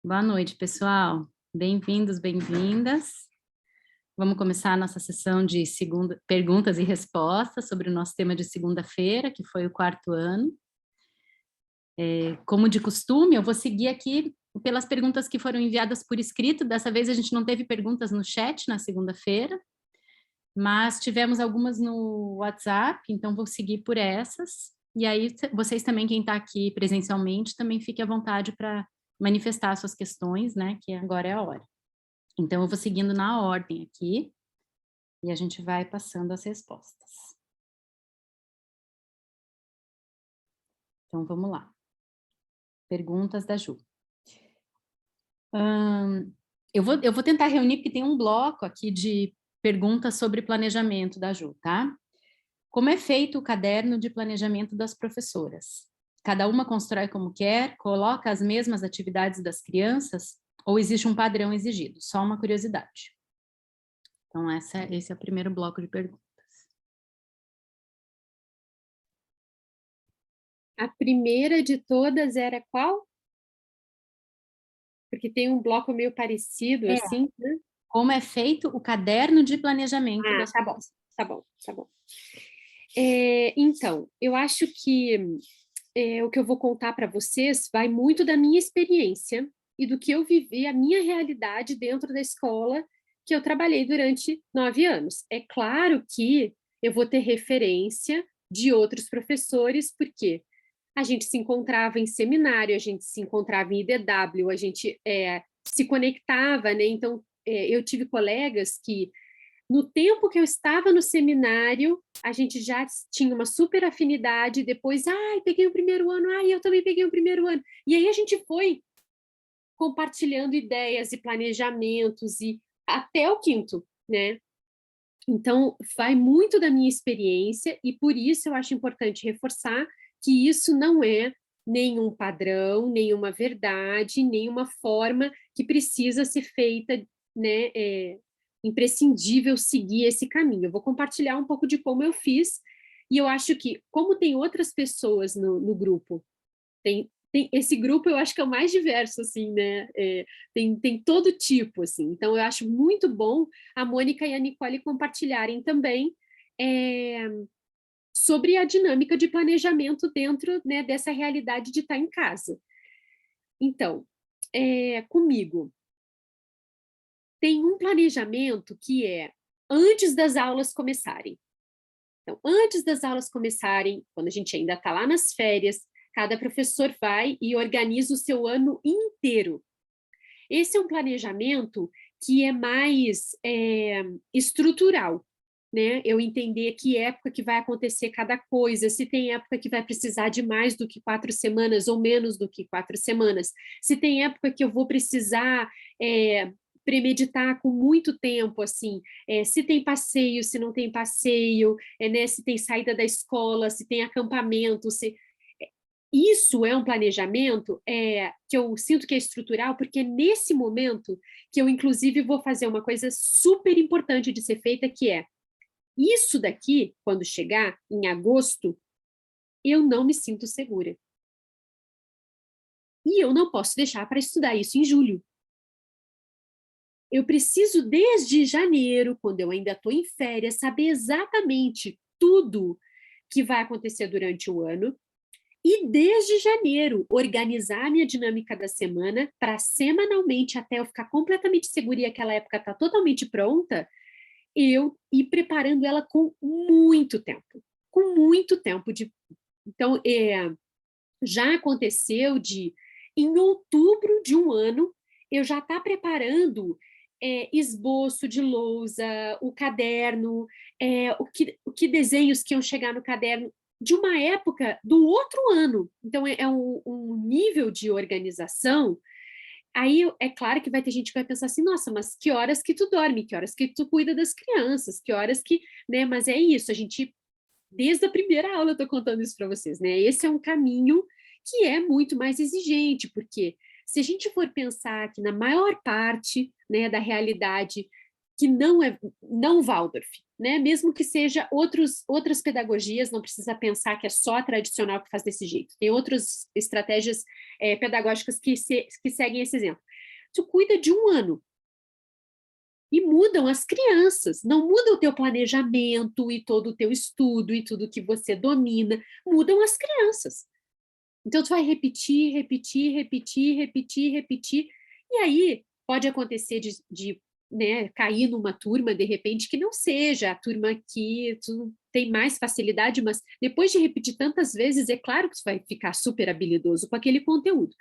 Boa noite, pessoal. Bem-vindos, bem-vindas. Vamos começar a nossa sessão de perguntas e respostas sobre o nosso tema de segunda-feira, que foi o quarto ano. Como de costume, eu vou seguir aqui pelas perguntas que foram enviadas por escrito. Dessa vez a gente não teve perguntas no chat na segunda-feira, mas tivemos algumas no WhatsApp, então vou seguir por essas. E aí, vocês também, quem está aqui presencialmente, também fique à vontade para manifestar suas questões, né, que agora é a hora. Então, eu vou seguindo na ordem aqui, e a gente vai passando as respostas. Então, vamos lá. Perguntas da Ju. Eu vou tentar reunir, porque tem um bloco aqui de perguntas sobre planejamento da Ju, tá? Como é feito o caderno de planejamento das professoras? Cada uma constrói como quer, coloca as mesmas atividades das crianças, ou existe um padrão exigido? Só uma curiosidade. Então, esse é o primeiro bloco de perguntas. A primeira de todas era qual? Porque tem um bloco meio parecido, assim, né? Como é feito o caderno de planejamento das tá bom, professoras? tá bom. Então, eu acho que o que eu vou contar para vocês vai muito da minha experiência e do que eu vivi, a minha realidade dentro da escola que eu trabalhei durante 9 anos. É claro que eu vou ter referência de outros professores, porque a gente se encontrava em seminário, a gente se encontrava em IDW, a gente se conectava, né? Então, eu tive colegas que, no tempo que eu estava no seminário, a gente já tinha uma super afinidade, depois, peguei o primeiro ano, eu também peguei o primeiro ano. E aí a gente foi compartilhando ideias e planejamentos, e até o quinto, né? Então, vai muito da minha experiência, e por isso eu acho importante reforçar que isso não é nenhum padrão, nenhuma verdade, nenhuma forma que precisa ser feita, né? Imprescindível seguir esse caminho. Eu vou compartilhar um pouco de como eu fiz, e eu acho que, como tem outras pessoas no grupo, esse grupo eu acho que é o mais diverso, assim, né? Tem todo tipo, assim. Então, eu acho muito bom a Mônica e a Nicole compartilharem também sobre a dinâmica de planejamento dentro, né, dessa realidade de estar em casa. Então, comigo, tem um planejamento que é antes das aulas começarem. Então, antes das aulas começarem, quando a gente ainda está lá nas férias, cada professor vai e organiza o seu ano inteiro. Esse é um planejamento que é mais estrutural, né? Eu entender que época que vai acontecer cada coisa, se tem época que vai precisar de mais do que 4 semanas ou menos do que 4 semanas, se tem época que eu vou precisar premeditar com muito tempo, assim, se tem passeio, se não tem passeio, né, se tem saída da escola, se tem acampamento, isso é um planejamento que eu sinto que é estrutural, porque é nesse momento que eu, inclusive, vou fazer uma coisa super importante de ser feita, que é isso daqui, quando chegar em agosto, eu não me sinto segura. E eu não posso deixar para estudar isso em julho. Eu preciso, desde janeiro, quando eu ainda estou em férias, saber exatamente tudo que vai acontecer durante o ano, e desde janeiro, organizar a minha dinâmica da semana para semanalmente, até eu ficar completamente segura e aquela época está totalmente pronta, eu ir preparando ela com muito tempo. Com muito tempo. Então, já aconteceu em outubro de um ano, eu já estar preparando esboço de lousa, o caderno, o que desenhos que iam chegar no caderno, de uma época do outro ano. Então, é um nível de organização. Aí, é claro que vai ter gente que vai pensar assim, nossa, mas que horas que tu dorme, que horas que tu cuida das crianças, que horas que, né, mas é isso, a gente, desde a primeira aula eu estou contando isso para vocês, né, esse é um caminho que é muito mais exigente, porque se a gente for pensar que na maior parte, né, da realidade que não é não Waldorf, né? Mesmo que seja outras pedagogias, não precisa pensar que é só a tradicional que faz desse jeito. Tem outras estratégias pedagógicas que seguem esse exemplo. tu cuida de um ano. E mudam as crianças, não muda o teu planejamento e todo o teu estudo e tudo que você domina, mudam as crianças. Então, tu vai repetir, repetir, repetir, repetir, repetir, e aí pode acontecer de né, cair numa turma, de repente, que não seja a turma que tu tem mais facilidade, mas depois de repetir tantas vezes, é claro que tu vai ficar super habilidoso com aquele conteúdo.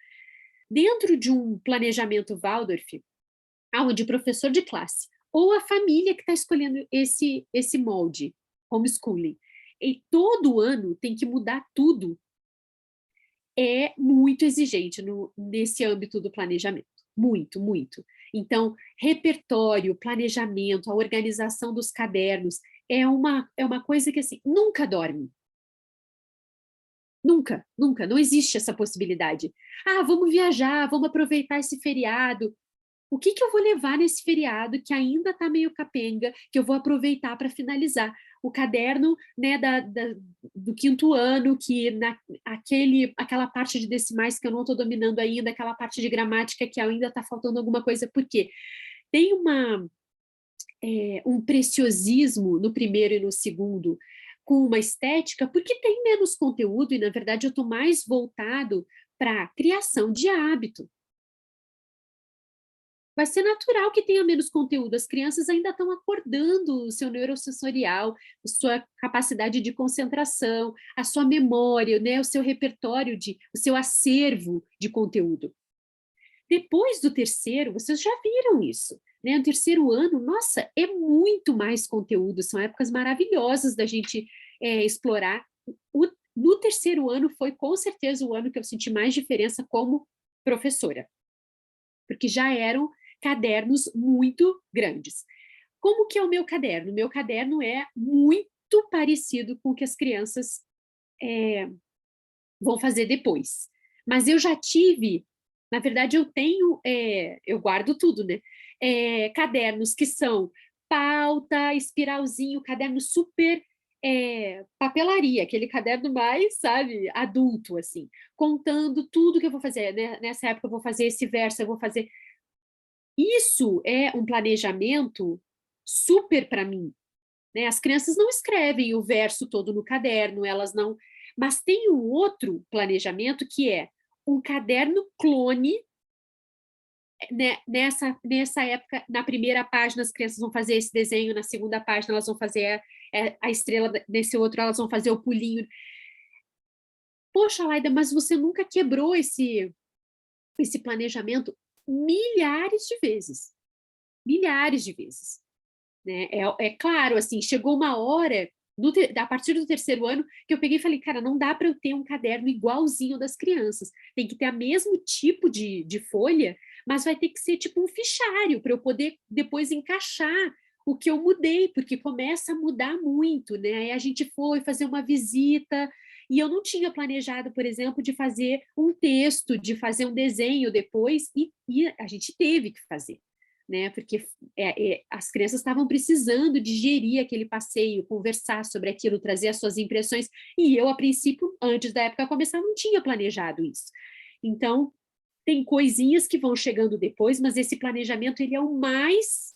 Dentro de um planejamento Waldorf, onde o professor de classe ou a família que está escolhendo esse molde, homeschooling, e todo ano tem que mudar tudo, é muito exigente nesse âmbito do planejamento. Muito, muito. Então, repertório, planejamento, a organização dos cadernos, é uma coisa que, assim, nunca dorme. Nunca, nunca, não existe essa possibilidade. Ah, vamos viajar, vamos aproveitar esse feriado. O que eu vou levar nesse feriado que ainda está meio capenga, que eu vou aproveitar para finalizar? O caderno, né, do quinto ano, que aquela parte de decimais que eu não estou dominando ainda, aquela parte de gramática que ainda está faltando alguma coisa. Por quê? Tem um preciosismo no primeiro e no segundo, com uma estética, porque tem menos conteúdo e, na verdade, eu estou mais voltado para a criação de hábito. Vai ser natural que tenha menos conteúdo. As crianças ainda estão acordando o seu neurosensorial, a sua capacidade de concentração, a sua memória, né, o seu repertório, o seu acervo de conteúdo. Depois do terceiro, vocês já viram isso, né? No terceiro ano, nossa, é muito mais conteúdo, são épocas maravilhosas da gente explorar. No terceiro ano foi com certeza o ano que eu senti mais diferença como professora, porque já eram cadernos muito grandes. Como que é o meu caderno? O meu caderno é muito parecido com o que as crianças vão fazer depois. Mas eu já tive, na verdade eu tenho, eu guardo tudo, né? Cadernos que são pauta, espiralzinho, caderno super papelaria, aquele caderno mais, sabe, adulto, assim, contando tudo que eu vou fazer, né? Nessa época eu vou fazer esse verso, eu vou fazer. Isso é um planejamento super para mim, né? As crianças não escrevem o verso todo no caderno, elas não. Mas tem um outro planejamento que é um caderno clone, né? Nessa época, na primeira página, as crianças vão fazer esse desenho, na segunda página, elas vão fazer a estrela, nesse outro, elas vão fazer o pulinho. Poxa, Laida, mas você nunca quebrou esse planejamento milhares de vezes. Milhares de vezes. Né? É claro, assim, chegou uma hora, a partir do terceiro ano, que eu peguei e falei, cara, não dá para eu ter um caderno igualzinho das crianças. Tem que ter o mesmo tipo de folha, mas vai ter que ser tipo um fichário, para eu poder depois encaixar o que eu mudei, porque começa a mudar muito, né? Aí a gente foi fazer uma visita, e eu não tinha planejado, por exemplo, de fazer um texto, de fazer um desenho depois, e a gente teve que fazer. Né? Porque as crianças estavam precisando digerir aquele passeio, conversar sobre aquilo, trazer as suas impressões, e eu, a princípio, antes da época começar, não tinha planejado isso. Então, tem coisinhas que vão chegando depois, mas esse planejamento ele é o mais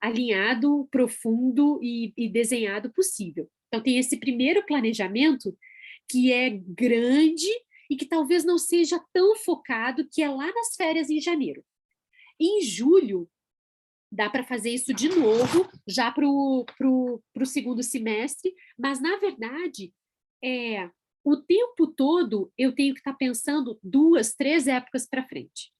alinhado, profundo e desenhado possível. Então, tem esse primeiro planejamento que é grande e que talvez não seja tão focado, que é lá nas férias em janeiro. Em julho, dá para fazer isso de novo, já para o segundo semestre, mas, na verdade, o tempo todo eu tenho que estar pensando 2, 3 épocas para frente.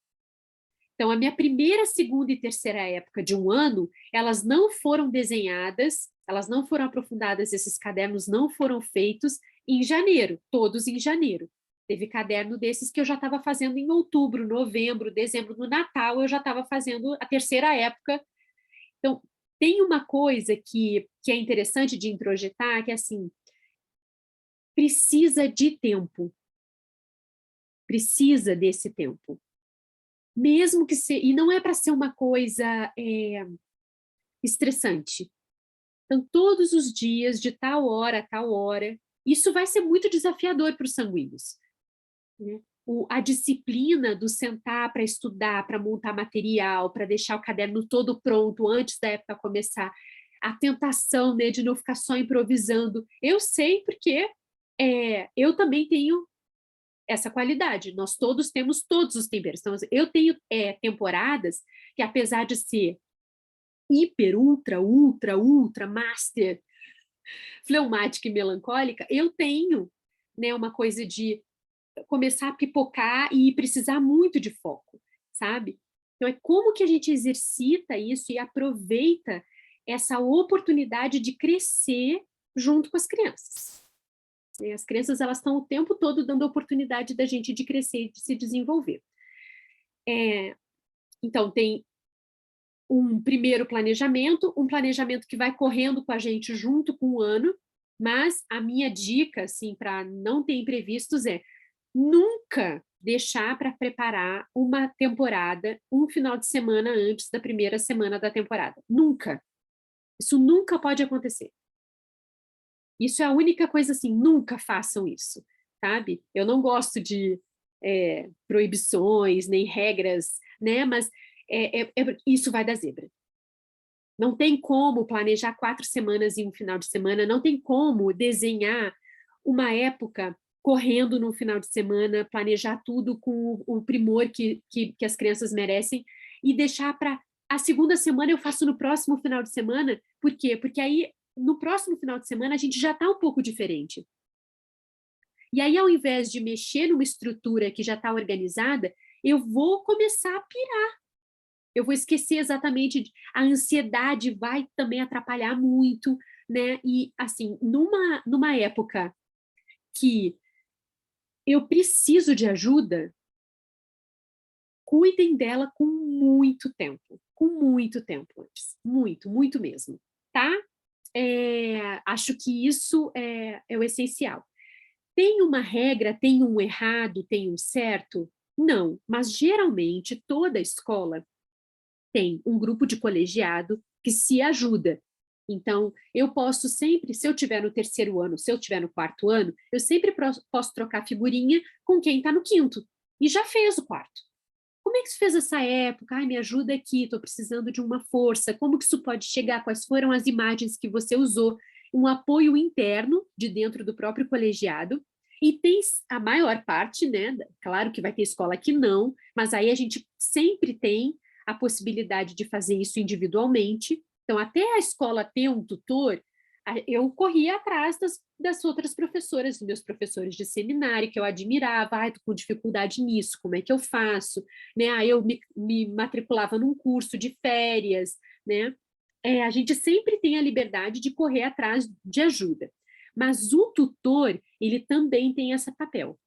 Então, a minha primeira, segunda e terceira época de um ano, elas não foram desenhadas, elas não foram aprofundadas, esses cadernos não foram feitos em janeiro, todos em janeiro. Teve caderno desses que eu já estava fazendo em outubro, novembro, dezembro, no Natal, eu já estava fazendo a terceira época. Então, tem uma coisa que é interessante de introjetar, que é assim, precisa de tempo. Precisa desse tempo. Mesmo que seja... E não é para ser uma coisa estressante. Então, todos os dias, de tal hora a tal hora, isso vai ser muito desafiador para os sanguíneos. Né? a disciplina do sentar para estudar, para montar material, para deixar o caderno todo pronto antes da época começar, a tentação, né, de não ficar só improvisando. Eu sei porque eu também tenho essa qualidade. Nós todos temos todos os temperos. Então, eu tenho temporadas que, apesar de ser hiper, ultra, master, fleumática e melancólica, eu tenho, né, uma coisa de começar a pipocar e precisar muito de foco, sabe? Então, é como que a gente exercita isso e aproveita essa oportunidade de crescer junto com as crianças. As crianças, elas estão o tempo todo dando a oportunidade da gente de crescer e de se desenvolver. Então, tem um primeiro planejamento, um planejamento que vai correndo com a gente junto com o ano, mas a minha dica, assim, para não ter imprevistos nunca deixar para preparar uma temporada um final de semana antes da primeira semana da temporada. Nunca. Isso nunca pode acontecer. Isso é a única coisa, assim, nunca façam isso, sabe? Eu não gosto de proibições, nem regras, né? Mas isso vai dar zebra. Não tem como planejar 4 semanas em um final de semana, não tem como desenhar uma época correndo no final de semana, planejar tudo com o primor que as crianças merecem e deixar para a segunda semana eu faço no próximo final de semana. Por quê? Porque aí, no próximo final de semana, a gente já está um pouco diferente. E aí, ao invés de mexer numa estrutura que já está organizada, eu vou começar a pirar. Eu vou esquecer exatamente, a ansiedade vai também atrapalhar muito, né? E, assim, numa época que eu preciso de ajuda, cuidem dela com muito tempo antes. Muito mesmo, tá? Acho que isso é o essencial. Tem uma regra, tem um errado, tem um certo? Não, mas geralmente toda escola tem um grupo de colegiado que se ajuda. Então, eu posso sempre, se eu tiver no 3º ano, se eu tiver no 4º ano, eu sempre posso trocar figurinha com quem está no 5º. E já fez o 4º. Como é que você fez essa época? Ai, me ajuda aqui, estou precisando de uma força. Como que isso pode chegar? Quais foram as imagens que você usou? Um apoio interno de dentro do próprio colegiado. E tem a maior parte, né? Claro que vai ter escola que não, mas aí a gente sempre tem a possibilidade de fazer isso individualmente. Então, até a escola ter um tutor, eu corria atrás das outras professoras, dos meus professores de seminário, que eu admirava. Estou com dificuldade nisso, como é que eu faço? Né? Aí eu me matriculava num curso de férias, né? A gente sempre tem a liberdade de correr atrás de ajuda. Mas o tutor, ele também tem esse papel.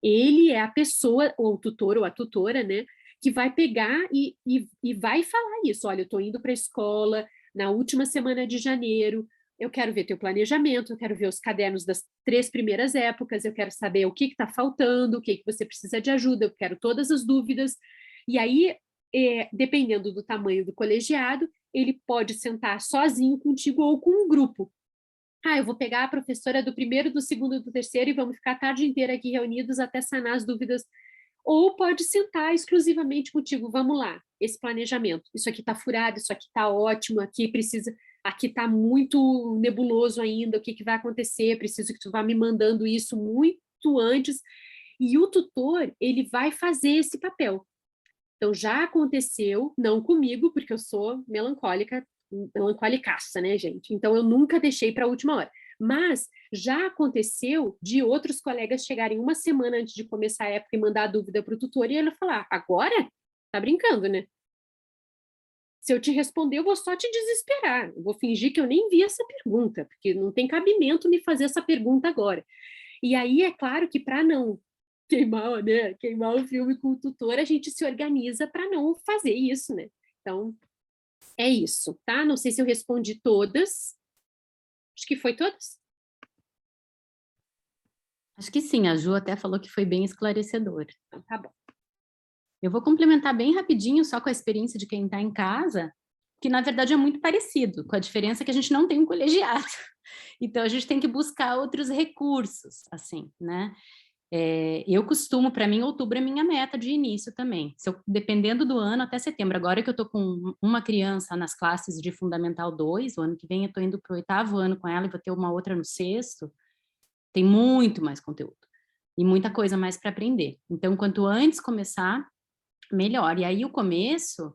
Ele é a pessoa, ou o tutor ou a tutora, né? Que vai pegar e vai falar isso. Olha, eu estou indo para a escola na última semana de janeiro, eu quero ver teu planejamento, eu quero ver os cadernos das 3 primeiras épocas, eu quero saber o que está faltando, o que você precisa de ajuda, eu quero todas as dúvidas. E aí, dependendo do tamanho do colegiado, ele pode sentar sozinho contigo ou com um grupo. Eu vou pegar a professora do 1º, do 2º, do 3º e vamos ficar a tarde inteira aqui reunidos até sanar as dúvidas. Ou pode sentar exclusivamente contigo, vamos lá, esse planejamento. Isso aqui está furado, isso aqui está ótimo, aqui está muito nebuloso ainda, o que vai acontecer, preciso que tu vá me mandando isso muito antes. E o tutor, ele vai fazer esse papel. Então, já aconteceu, não comigo, porque eu sou melancólicaça, né, gente? Então, eu nunca deixei para a última hora. Mas já aconteceu de outros colegas chegarem uma semana antes de começar a época e mandar a dúvida para o tutor e ele falar, agora? Tá brincando, né? Se eu te responder, eu vou só te desesperar. Eu vou fingir que eu nem vi essa pergunta, porque não tem cabimento me fazer essa pergunta agora. E aí, é claro que para não queimar o filme com o tutor, a gente se organiza para não fazer isso, né? Então, é isso, tá? Não sei se eu respondi todas. Acho que foi todas. Acho que sim, a Ju até falou que foi bem esclarecedor. Então, tá bom. Eu vou complementar bem rapidinho, só com a experiência de quem está em casa, que na verdade é muito parecido, com a diferença que a gente não tem um colegiado. Então, a gente tem que buscar outros recursos, assim, né? Eu costumo, para mim, outubro é minha meta de início também. Dependendo do ano, até setembro. Agora que eu estou com uma criança nas classes de Fundamental 2, o ano que vem eu estou indo para o 8º ano com ela e vou ter uma outra no 6º, tem muito mais conteúdo. E muita coisa mais para aprender. Então, quanto antes começar, melhor. E aí o começo,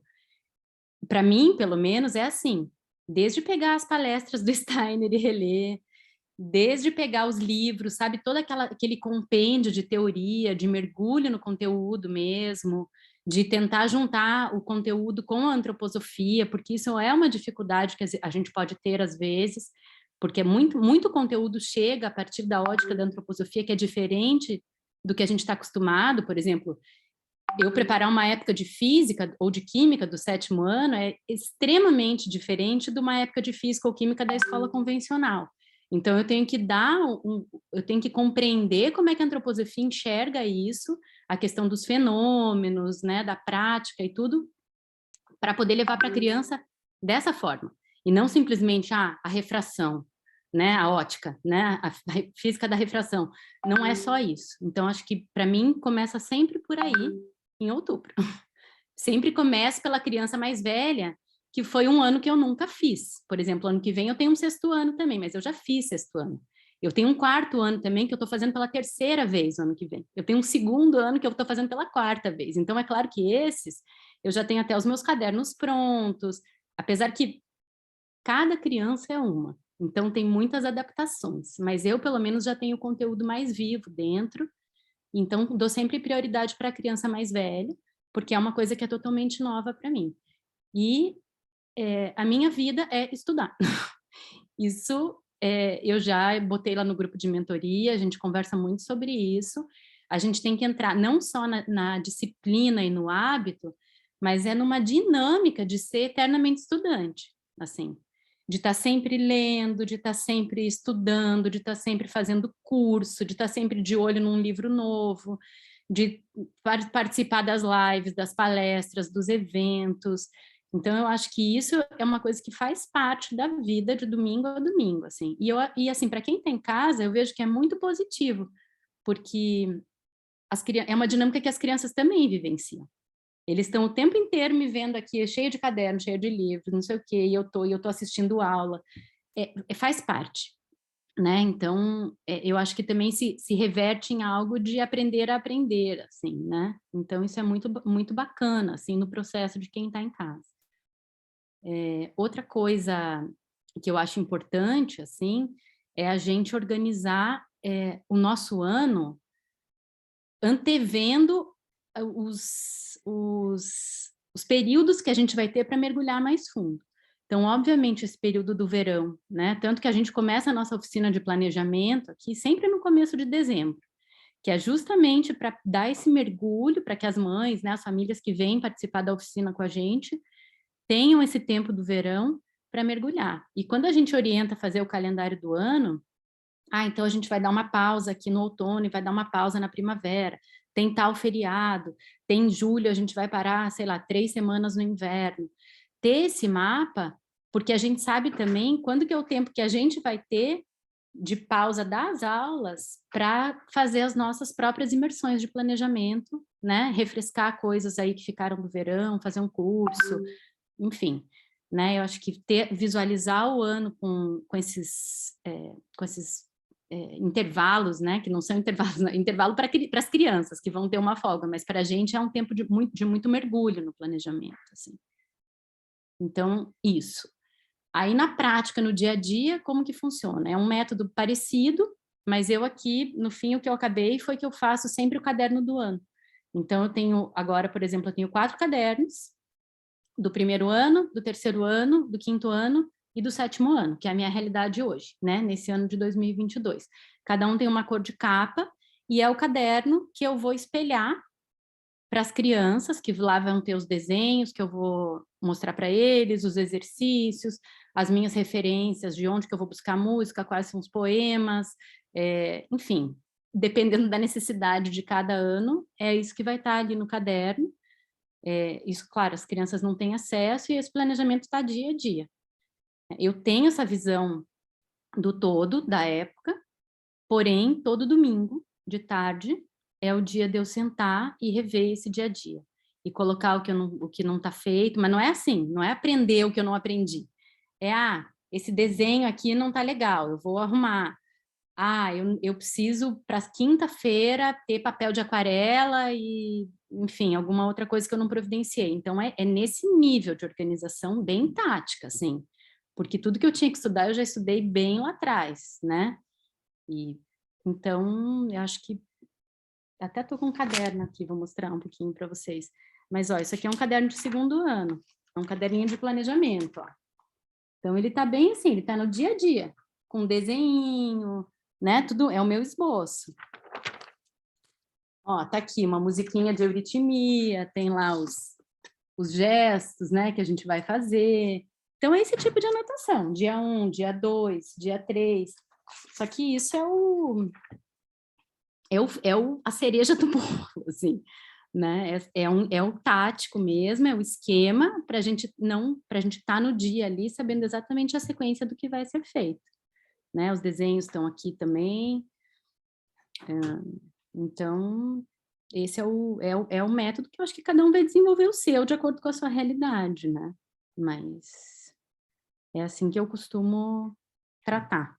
para mim, pelo menos, é assim, desde pegar as palestras do Steiner e reler, desde pegar os livros, sabe, todo aquele compêndio de teoria, de mergulho no conteúdo mesmo, de tentar juntar o conteúdo com a antroposofia, porque isso é uma dificuldade que a gente pode ter às vezes, porque muito conteúdo chega a partir da ótica da antroposofia, que é diferente do que a gente está acostumado. Por exemplo, eu preparar uma época de física ou de química do 7º ano é extremamente diferente de uma época de física ou química da escola convencional. Então, eu tenho que compreender como é que a antroposofia enxerga isso, a questão dos fenômenos, né, da prática e tudo, para poder levar para a criança dessa forma. E não simplesmente, a refração, né, a ótica, né, a física da refração. Não é só isso. Então, acho que, para mim, começa sempre por aí, em outubro. Sempre começa pela criança mais velha, que foi um ano que eu nunca fiz. Por exemplo, ano que vem eu tenho um 6º ano também, mas eu já fiz 6º ano. Eu tenho um 4º ano também, que eu estou fazendo pela 3ª vez ano que vem. Eu tenho um 2º ano que eu estou fazendo pela 4ª vez. Então, é claro que esses, eu já tenho até os meus cadernos prontos, apesar que cada criança é uma. Então, tem muitas adaptações, mas eu, pelo menos, já tenho o conteúdo mais vivo dentro. Então, dou sempre prioridade para a criança mais velha, porque é uma coisa que é totalmente nova para mim. E a minha vida é estudar. Isso eu já botei lá no grupo de mentoria, a gente conversa muito sobre isso. A gente tem que entrar não só na disciplina e no hábito, mas é numa dinâmica de ser eternamente estudante, assim, de estar sempre lendo, de estar sempre estudando, de estar sempre fazendo curso, de estar sempre de olho num livro novo, de participar das lives, das palestras, dos eventos. Então, eu acho que isso é uma coisa que faz parte da vida de domingo a domingo, assim. E assim, para quem tem casa, eu vejo que é muito positivo, porque é uma dinâmica que as crianças também vivenciam. Eles estão o tempo inteiro me vendo aqui, cheio de caderno, cheio de livros, não sei o quê, e eu tô assistindo aula. Faz parte, né? Então, eu acho que também se reverte em algo de aprender a aprender, assim, né? Então, isso é muito, muito bacana, assim, no processo de quem está em casa. Outra coisa que eu acho importante, assim, é a gente organizar o nosso ano antevendo os períodos que a gente vai ter para mergulhar mais fundo. Então, obviamente, esse período do verão, né? Tanto que a gente começa a nossa oficina de planejamento aqui sempre no começo de dezembro, que é justamente para dar esse mergulho para que as mães, né, as famílias que vêm participar da oficina com a gente, tenham esse tempo do verão para mergulhar. E quando a gente orienta a fazer o calendário do ano, então a gente vai dar uma pausa aqui no outono e vai dar uma pausa na primavera, tem tal feriado, tem em julho a gente vai parar, sei lá, 3 semanas no inverno. Ter esse mapa, porque a gente sabe também quando que é o tempo que a gente vai ter de pausa das aulas para fazer as nossas próprias imersões de planejamento, né? Refrescar coisas aí que ficaram do verão, fazer um curso, enfim, né? Eu acho que visualizar o ano com esses intervalos, né? Que não são intervalos, intervalo para as crianças que vão ter uma folga, mas para a gente é um tempo de muito mergulho no planejamento, assim. Então, isso. Aí, na prática, no dia a dia, como que funciona? É um método parecido, mas eu aqui, no fim, o que eu acabei foi que eu faço sempre o caderno do ano. Então, eu tenho, agora, por exemplo, eu tenho 4 cadernos, do 1º ano, do 3º ano, do 5º ano e do 7º ano, que é a minha realidade hoje, né? Nesse ano de 2022. Cada um tem uma cor de capa e é o caderno que eu vou espelhar para as crianças, que lá vão ter os desenhos que eu vou mostrar para eles, os exercícios, as minhas referências, de onde que eu vou buscar música, quais são os poemas, enfim, dependendo da necessidade de cada ano, é isso que vai estar ali no caderno. Isso, claro, as crianças não têm acesso e esse planejamento está dia a dia. Eu tenho essa visão do todo, da época, porém, todo domingo, de tarde, é o dia de eu sentar e rever esse dia a dia. E colocar o que não está feito, mas não é assim, não é aprender o que eu não aprendi. É, esse desenho aqui não está legal, eu vou arrumar. Eu preciso, para quinta-feira, ter papel de aquarela e, enfim, alguma outra coisa que eu não providenciei. Então, é nesse nível de organização bem tática, assim. Porque tudo que eu tinha que estudar, eu já estudei bem lá atrás, né? E, então, eu acho que... Até estou com um caderno aqui, vou mostrar um pouquinho para vocês. Mas, ó, isso aqui é um caderno de 2º ano. É um caderninho de planejamento, ó. Então, ele está bem assim, ele está no dia a dia, com desenho, né? Tudo é o meu esboço. Ó, tá aqui uma musiquinha de euritmia, tem lá os gestos, né, que a gente vai fazer. Então, é esse tipo de anotação, dia 1, dia 2, dia 3. Só que isso a cereja do bolo, assim, né? É um tático mesmo, é o esquema para a gente estar no dia ali sabendo exatamente a sequência do que vai ser feito, né? Os desenhos estão aqui também. Então, esse é o método que eu acho que cada um vai desenvolver o seu de acordo com a sua realidade, né? Mas é assim que eu costumo tratar.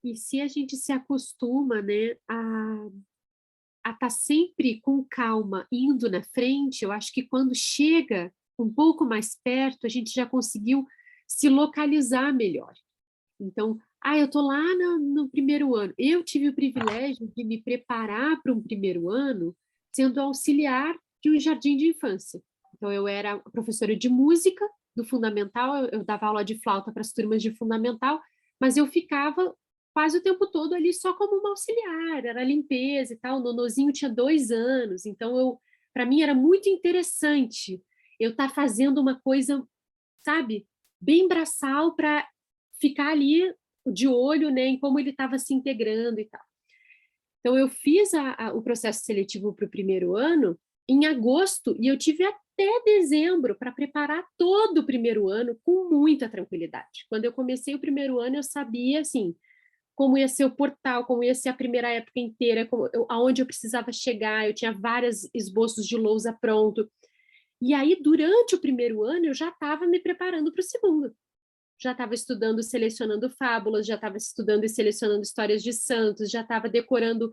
E se a gente se acostuma, né, a estar sempre com calma, indo na frente, eu acho que quando chega um pouco mais perto, a gente já conseguiu se localizar melhor. Então, eu estou lá no primeiro ano. Eu tive o privilégio de me preparar para um primeiro ano sendo auxiliar de um jardim de infância. Então, eu era professora de música do fundamental, eu dava aula de flauta para as turmas de fundamental, mas eu ficava quase o tempo todo ali só como uma auxiliar, era limpeza e tal. O Nonozinho tinha 2 anos, então para mim era muito interessante eu estar fazendo uma coisa, sabe, bem braçal para ficar ali de olho, né, em como ele estava se integrando e tal. Então, eu fiz o processo seletivo para o primeiro ano em agosto e eu tive até dezembro para preparar todo o primeiro ano com muita tranquilidade. Quando eu comecei o primeiro ano, eu sabia, assim, como ia ser o portal, como ia ser a primeira época inteira, aonde eu precisava chegar, eu tinha vários esboços de lousa pronto. E aí, durante o primeiro ano, eu já estava me preparando para o segundo. Já estava estudando, selecionando fábulas, já estava estudando e selecionando histórias de santos, já estava decorando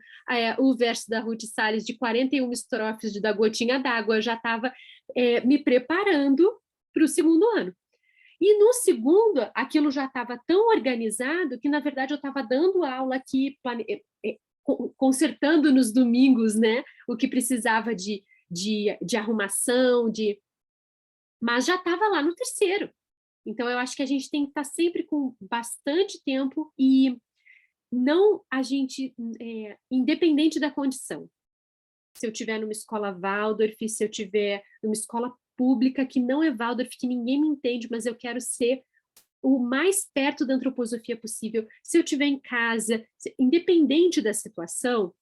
o verso da Ruth Salles de 41 estrofes da Gotinha d'Água, já estava me preparando para o segundo ano. E no segundo, aquilo já estava tão organizado que, na verdade, eu estava dando aula aqui, consertando nos domingos, né, o que precisava de arrumação, mas já estava lá no terceiro. Então, eu acho que a gente tem que estar sempre com bastante tempo e não a gente, independente da condição. Se eu estiver numa escola Waldorf, se eu estiver numa escola pública que não é Waldorf, que ninguém me entende, mas eu quero ser o mais perto da antroposofia possível. Se eu estiver em casa, independente da situação,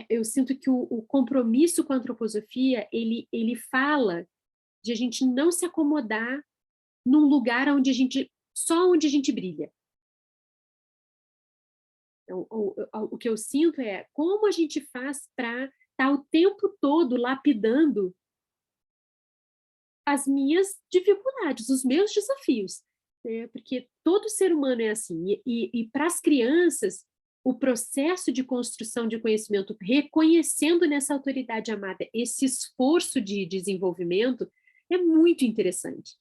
eu sinto que o compromisso com a antroposofia, ele fala de a gente não se acomodar num lugar só onde a gente brilha. Então, o que eu sinto é como a gente faz para estar o tempo todo lapidando as minhas dificuldades, os meus desafios, né? Porque todo ser humano é assim. E para as crianças, o processo de construção de conhecimento, reconhecendo nessa autoridade amada esse esforço de desenvolvimento, é muito interessante.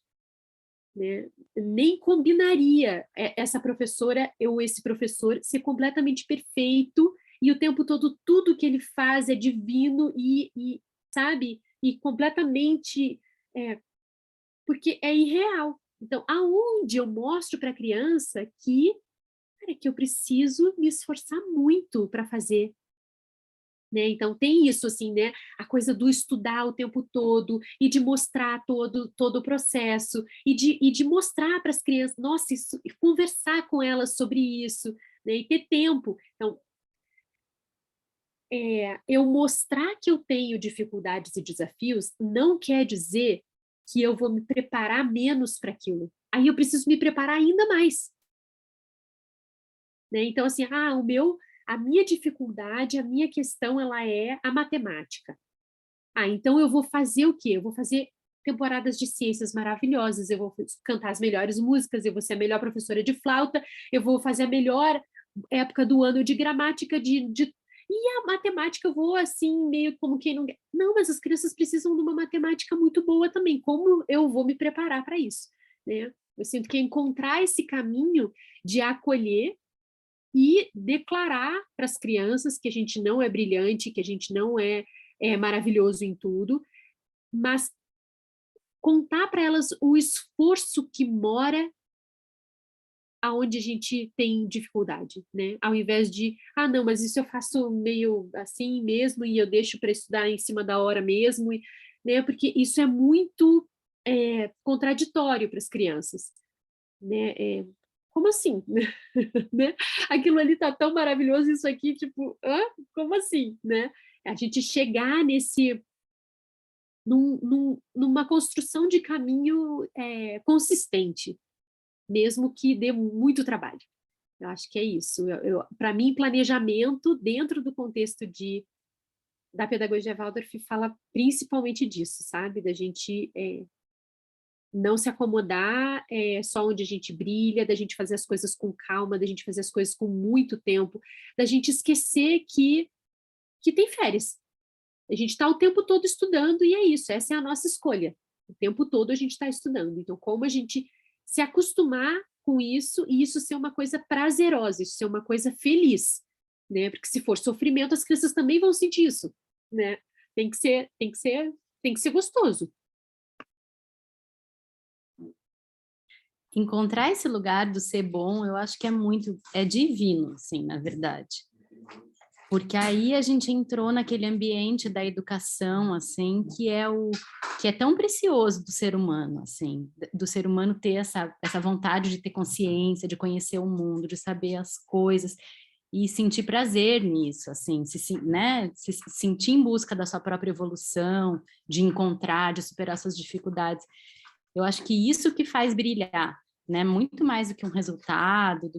Né? Nem combinaria essa professora ou esse professor ser completamente perfeito e o tempo todo tudo que ele faz é divino sabe, e completamente porque é irreal. Então, aonde eu mostro para a criança que eu preciso me esforçar muito para fazer. Né? Então, tem isso, assim, né? A coisa do estudar o tempo todo e de mostrar todo o processo e de mostrar para as crianças, nossa, isso, e conversar com elas sobre isso, né? E ter tempo. Então, eu mostrar que eu tenho dificuldades e desafios não quer dizer que eu vou me preparar menos para aquilo. Aí eu preciso me preparar ainda mais. Né? Então, assim, a minha dificuldade, a minha questão, ela é a matemática. Então eu vou fazer o quê? Eu vou fazer temporadas de ciências maravilhosas, eu vou cantar as melhores músicas, eu vou ser a melhor professora de flauta, eu vou fazer a melhor época do ano de gramática, e a matemática eu vou assim, meio como quem não... Não, mas as crianças precisam de uma matemática muito boa também. Como eu vou me preparar para isso? Né? Eu sinto que encontrar esse caminho de acolher e declarar para as crianças que a gente não é brilhante, que a gente não é maravilhoso em tudo, mas contar para elas o esforço que mora aonde a gente tem dificuldade, né? Ao invés de, não, mas isso eu faço meio assim mesmo e eu deixo para estudar em cima da hora mesmo, né? Porque isso é muito contraditório para as crianças, né? Como assim? Né? Aquilo ali tá tão maravilhoso, isso aqui, tipo, como assim, né? A gente chegar numa construção de caminho consistente, mesmo que dê muito trabalho. Eu acho que é isso. Para mim, planejamento dentro do contexto da pedagogia Waldorf fala principalmente disso, sabe? Da gente não se acomodar só onde a gente brilha, da gente fazer as coisas com calma, da gente fazer as coisas com muito tempo, da gente esquecer que tem férias. A gente está o tempo todo estudando e é isso, essa é a nossa escolha. O tempo todo a gente está estudando. Então, como a gente se acostumar com isso e isso ser uma coisa prazerosa, isso ser uma coisa feliz, né? Porque se for sofrimento, as crianças também vão sentir isso, né? Tem que ser gostoso. Encontrar esse lugar do ser bom, eu acho que é divino, assim, na verdade. Porque aí a gente entrou naquele ambiente da educação, assim, que é tão precioso do ser humano, assim, do ser humano ter essa vontade de ter consciência, de conhecer o mundo, de saber as coisas e sentir prazer nisso, assim, né, se sentir em busca da sua própria evolução, de encontrar, de superar suas dificuldades. Eu acho que isso que faz brilhar, né, muito mais do que um resultado,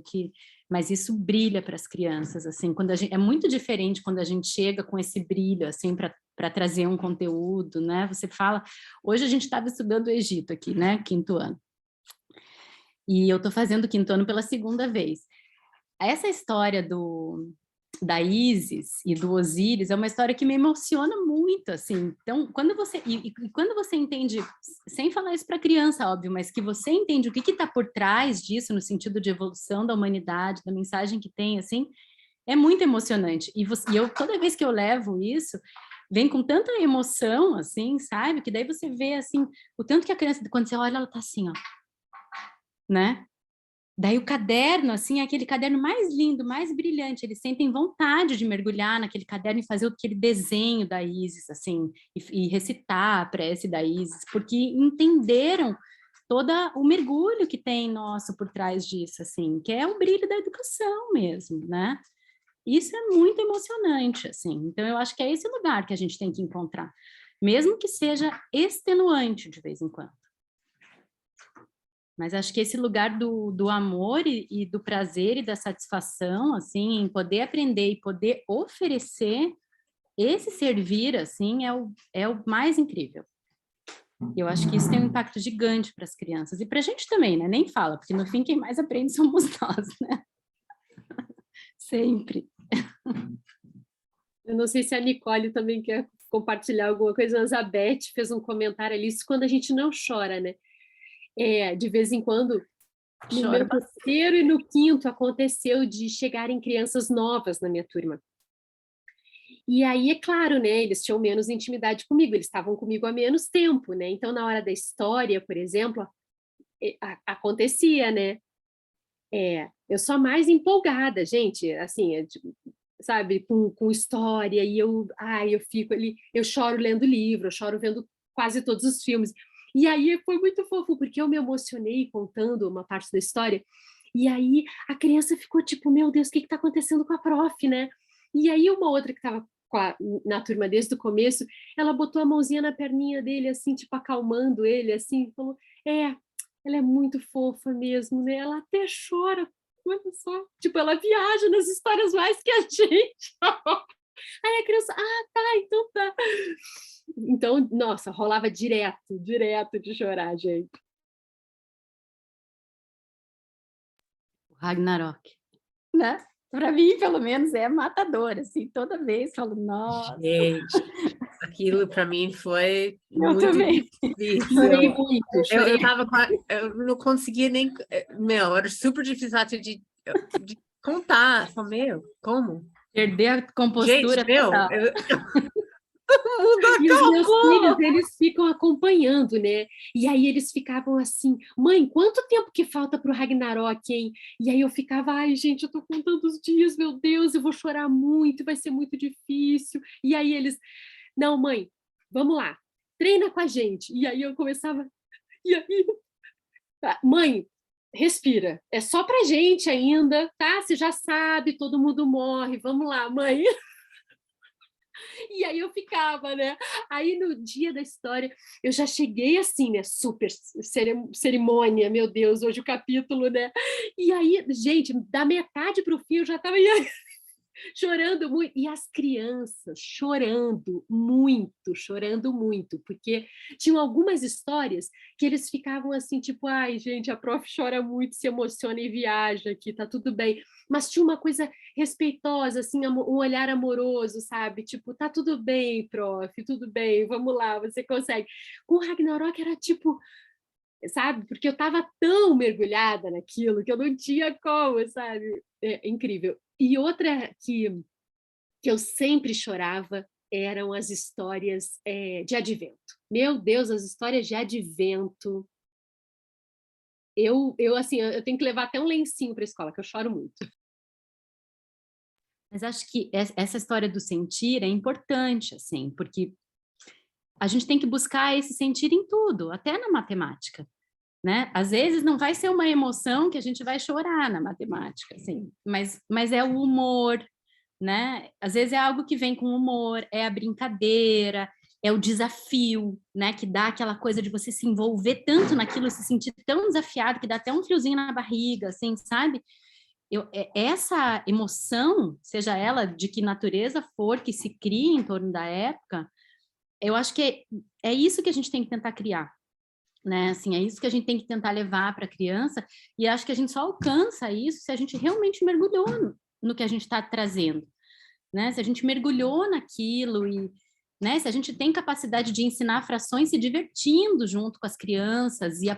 mas isso brilha para as crianças, assim, é muito diferente quando a gente chega com esse brilho, assim, para trazer um conteúdo, né, você fala, hoje a gente estava estudando o Egito aqui, né, 5º ano, e eu estou fazendo o 5º ano pela 2ª vez. Essa história da Ísis e do Osíris é uma história que me emociona muito, assim. Então, quando você entende, sem falar isso para criança, óbvio, mas que você entende o que está por trás disso, no sentido de evolução da humanidade, da mensagem que tem, assim, é muito emocionante. E toda vez que eu levo isso, vem com tanta emoção, assim, sabe? Que daí você vê, assim, o tanto que a criança, quando você olha, ela tá assim, ó, né? Daí o caderno, assim, é aquele caderno mais lindo, mais brilhante, eles sentem vontade de mergulhar naquele caderno e fazer aquele desenho da Ísis, assim, e recitar a prece da Ísis, porque entenderam todo o mergulho que tem nosso por trás disso, assim, que é o brilho da educação mesmo, né? Isso é muito emocionante, assim, então eu acho que é esse lugar que a gente tem que encontrar, mesmo que seja extenuante de vez em quando. Mas acho que esse lugar do amor e do prazer e da satisfação, assim, em poder aprender e poder oferecer, esse servir, assim, é o mais incrível. Eu acho que isso tem um impacto gigante para as crianças. E para a gente também, né? Nem fala, porque no fim quem mais aprende somos nós, né? Sempre. Eu não sei se a Nicole também quer compartilhar alguma coisa, mas a Beth fez um comentário ali, isso quando a gente não chora, né? De vez em quando, no meu 3º e no 5º, aconteceu de chegarem crianças novas na minha turma. E aí, é claro, né, eles tinham menos intimidade comigo, eles estavam comigo há menos tempo, né? Então, na hora da história, por exemplo, acontecia, né? Eu sou a mais empolgada, gente, assim, sabe, com história, e eu fico ali, eu choro lendo livro, eu choro vendo quase todos os filmes. E aí foi muito fofo, porque eu me emocionei contando uma parte da história, e aí a criança ficou tipo, meu Deus, o que está acontecendo com a prof, né? E aí uma outra que estava na turma desde o começo, ela botou a mãozinha na perninha dele, assim, tipo, acalmando ele, assim, falou, ela é muito fofa mesmo, né? Ela até chora olha só. Tipo, ela viaja nas histórias mais que a gente. Aí a criança, tá, então tá. Então, nossa, rolava direto de chorar, gente. O Ragnarok, né? Para mim, pelo menos, é matador, assim, toda vez falo, nossa. Gente, aquilo para mim foi Eu muito também. difícil. Chorei muito, chorei. Eu não conseguia nem... era super difícil até de contar. Eu falei, como? Perder a compostura Gente, total. O mundo E os meus filhos, acabou! eles ficam acompanhando, né? E aí eles ficavam assim, mãe, quanto tempo que falta para o Ragnarok, hein? E aí eu ficava, ai, gente, eu tô contando os dias, meu Deus, eu vou chorar muito, vai ser muito difícil. E aí eles, não, mãe, vamos lá, treina com a gente. E aí eu começava, e aí, mãe, respira, é só pra gente ainda, tá? Você já sabe, todo mundo morre, vamos lá, mãe. E aí eu ficava, né? Aí no dia da história, eu já cheguei assim, né? Super cerimônia, meu Deus, hoje o capítulo, né? E aí, gente, da metade para o fim eu já estava chorando muito. E as crianças chorando muito, porque tinham algumas histórias que eles ficavam assim, tipo, ai, gente, a prof chora muito, se emociona e viaja aqui, tá tudo bem. Mas tinha uma coisa respeitosa, assim, um olhar amoroso, sabe? Tipo, tá tudo bem, prof, tudo bem, vamos lá, você consegue. Com o Ragnarok era tipo, sabe? Porque eu estava tão mergulhada naquilo que eu não tinha como, sabe? É incrível. E outra que eu sempre chorava eram as histórias de advento. Meu Deus, as histórias de advento. Assim, eu tenho que levar até um lencinho para a escola, que eu choro muito. Mas acho que essa história do sentir é importante, assim, porque a gente tem que buscar esse sentir em tudo, até na matemática, né? Às vezes não vai ser uma emoção que a gente vai chorar na matemática, assim, mas é o humor, né? Às vezes é algo que vem com humor, é a brincadeira, é o desafio, né? Que dá aquela coisa de você se envolver tanto naquilo, se sentir tão desafiado que dá até um friozinho na barriga, assim, sabe? Essa emoção, seja ela de que natureza for, que se cria em torno da época, eu acho que é isso que a gente tem que tentar criar, né? Assim, é isso que a gente tem que tentar levar para a criança, e acho que a gente só alcança isso se a gente realmente mergulhou no que a gente está trazendo, né? Se a gente mergulhou naquilo e, né, se a gente tem capacidade de ensinar frações se divertindo junto com as crianças e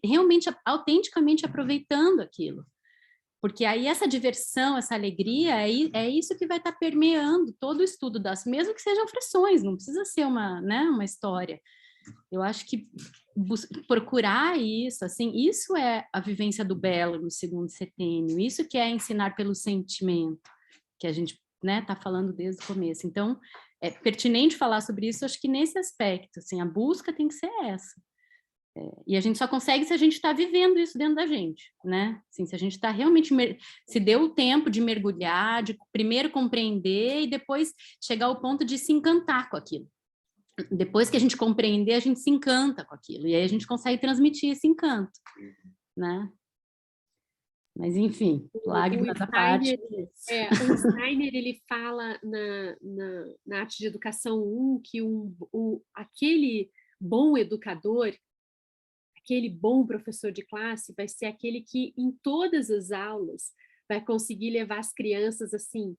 realmente, autenticamente aproveitando aquilo. Porque aí essa diversão, essa alegria, é isso que vai estar permeando todo o estudo mesmo que sejam frações, não precisa ser uma história. Eu acho que procurar isso, assim, isso é a vivência do belo no segundo setênio, isso que é ensinar pelo sentimento, que a gente, né, tá falando desde o começo. Então, é pertinente falar sobre isso, acho que nesse aspecto, assim, a busca tem que ser essa. E a gente só consegue se a gente está vivendo isso dentro da gente, né? Assim, se a gente está realmente se deu o tempo de mergulhar, de primeiro compreender e depois chegar ao ponto de se encantar com aquilo. Depois que a gente compreender, a gente se encanta com aquilo e aí a gente consegue transmitir esse encanto, né? Mas enfim, lágrimas à parte. O Steiner ele fala na arte de educação 1 que aquele bom educador, aquele bom professor de classe vai ser aquele que em todas as aulas vai conseguir levar as crianças assim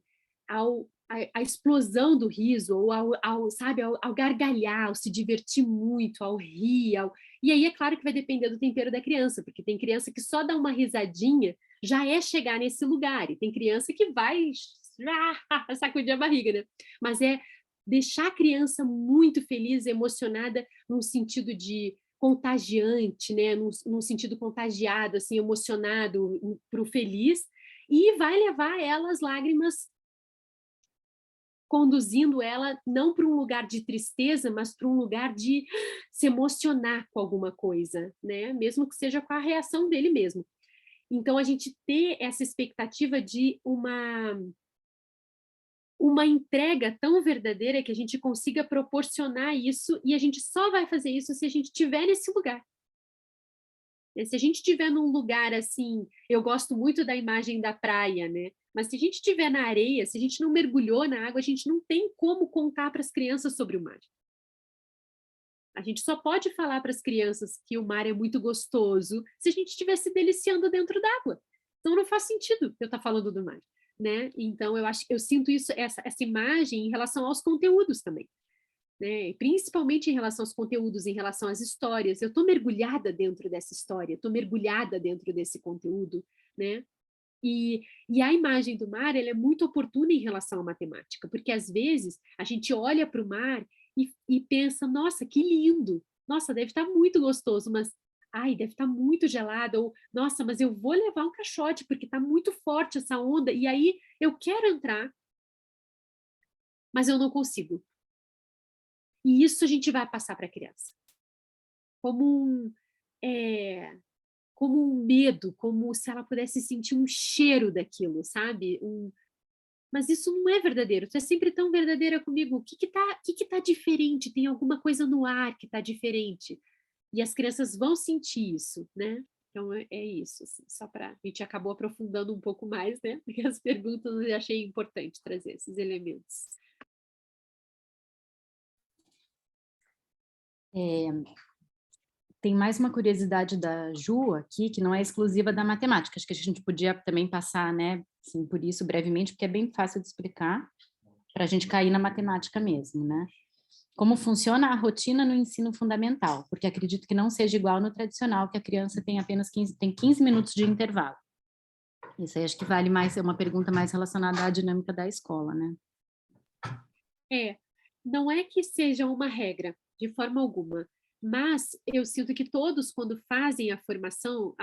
a explosão do riso, ou ao gargalhar, ao se divertir muito, ao rir. E aí é claro que vai depender do tempero da criança, porque tem criança que só dá uma risadinha já é chegar nesse lugar, e tem criança que vai sacudir a barriga, né? Mas é deixar a criança muito feliz, emocionada, num sentido de contagiante, né? Num sentido contagiado, assim, emocionado para o feliz, e vai levar ela às lágrimas, conduzindo ela não para um lugar de tristeza, mas para um lugar de se emocionar com alguma coisa, né? Mesmo que seja com a reação dele mesmo. Então, a gente ter essa expectativa de uma entrega tão verdadeira que a gente consiga proporcionar isso, e a gente só vai fazer isso se a gente estiver nesse lugar. né? Se a gente estiver num lugar assim, eu gosto muito da imagem da praia, né? Mas se a gente estiver na areia, se a gente não mergulhou na água, a gente não tem como contar para as crianças sobre o mar. A gente só pode falar para as crianças que o mar é muito gostoso se a gente estiver se deliciando dentro d'água. Então não faz sentido eu estar falando do mar, né? Então eu sinto isso, essa imagem em relação aos conteúdos também, né? Principalmente em relação aos conteúdos, em relação às histórias. Eu estou mergulhada dentro dessa história, estou mergulhada dentro desse conteúdo, né? E a imagem do mar, ela é muito oportuna em relação à matemática, porque às vezes a gente olha para o mar e pensa, nossa, que lindo, nossa, deve estar muito gostoso, mas, ai, deve estar muito gelado, ou, nossa, mas eu vou levar um caixote, porque está muito forte essa onda, e aí eu quero entrar, mas eu não consigo. E isso a gente vai passar para a criança. Como como um medo, como se ela pudesse sentir um cheiro daquilo, sabe? Mas isso não é verdadeiro, tu é sempre tão verdadeira comigo, o que tá diferente? Tem alguma coisa no ar que tá diferente. E as crianças vão sentir isso, né? Então é isso, assim, só para a gente acabou aprofundando um pouco mais, né? Porque as perguntas eu achei importante trazer esses elementos. Tem mais uma curiosidade da Ju aqui, que não é exclusiva da matemática, acho que a gente podia também passar, né, assim, por isso brevemente, porque é bem fácil de explicar, para a gente cair na matemática mesmo, né? Como funciona a rotina no ensino fundamental, porque acredito que não seja igual no tradicional, que a criança tem apenas 15 minutos de intervalo. Isso aí acho que vale mais, é uma pergunta mais relacionada à dinâmica da escola, né? Não é que seja uma regra, de forma alguma, mas eu sinto que todos, quando fazem a formação,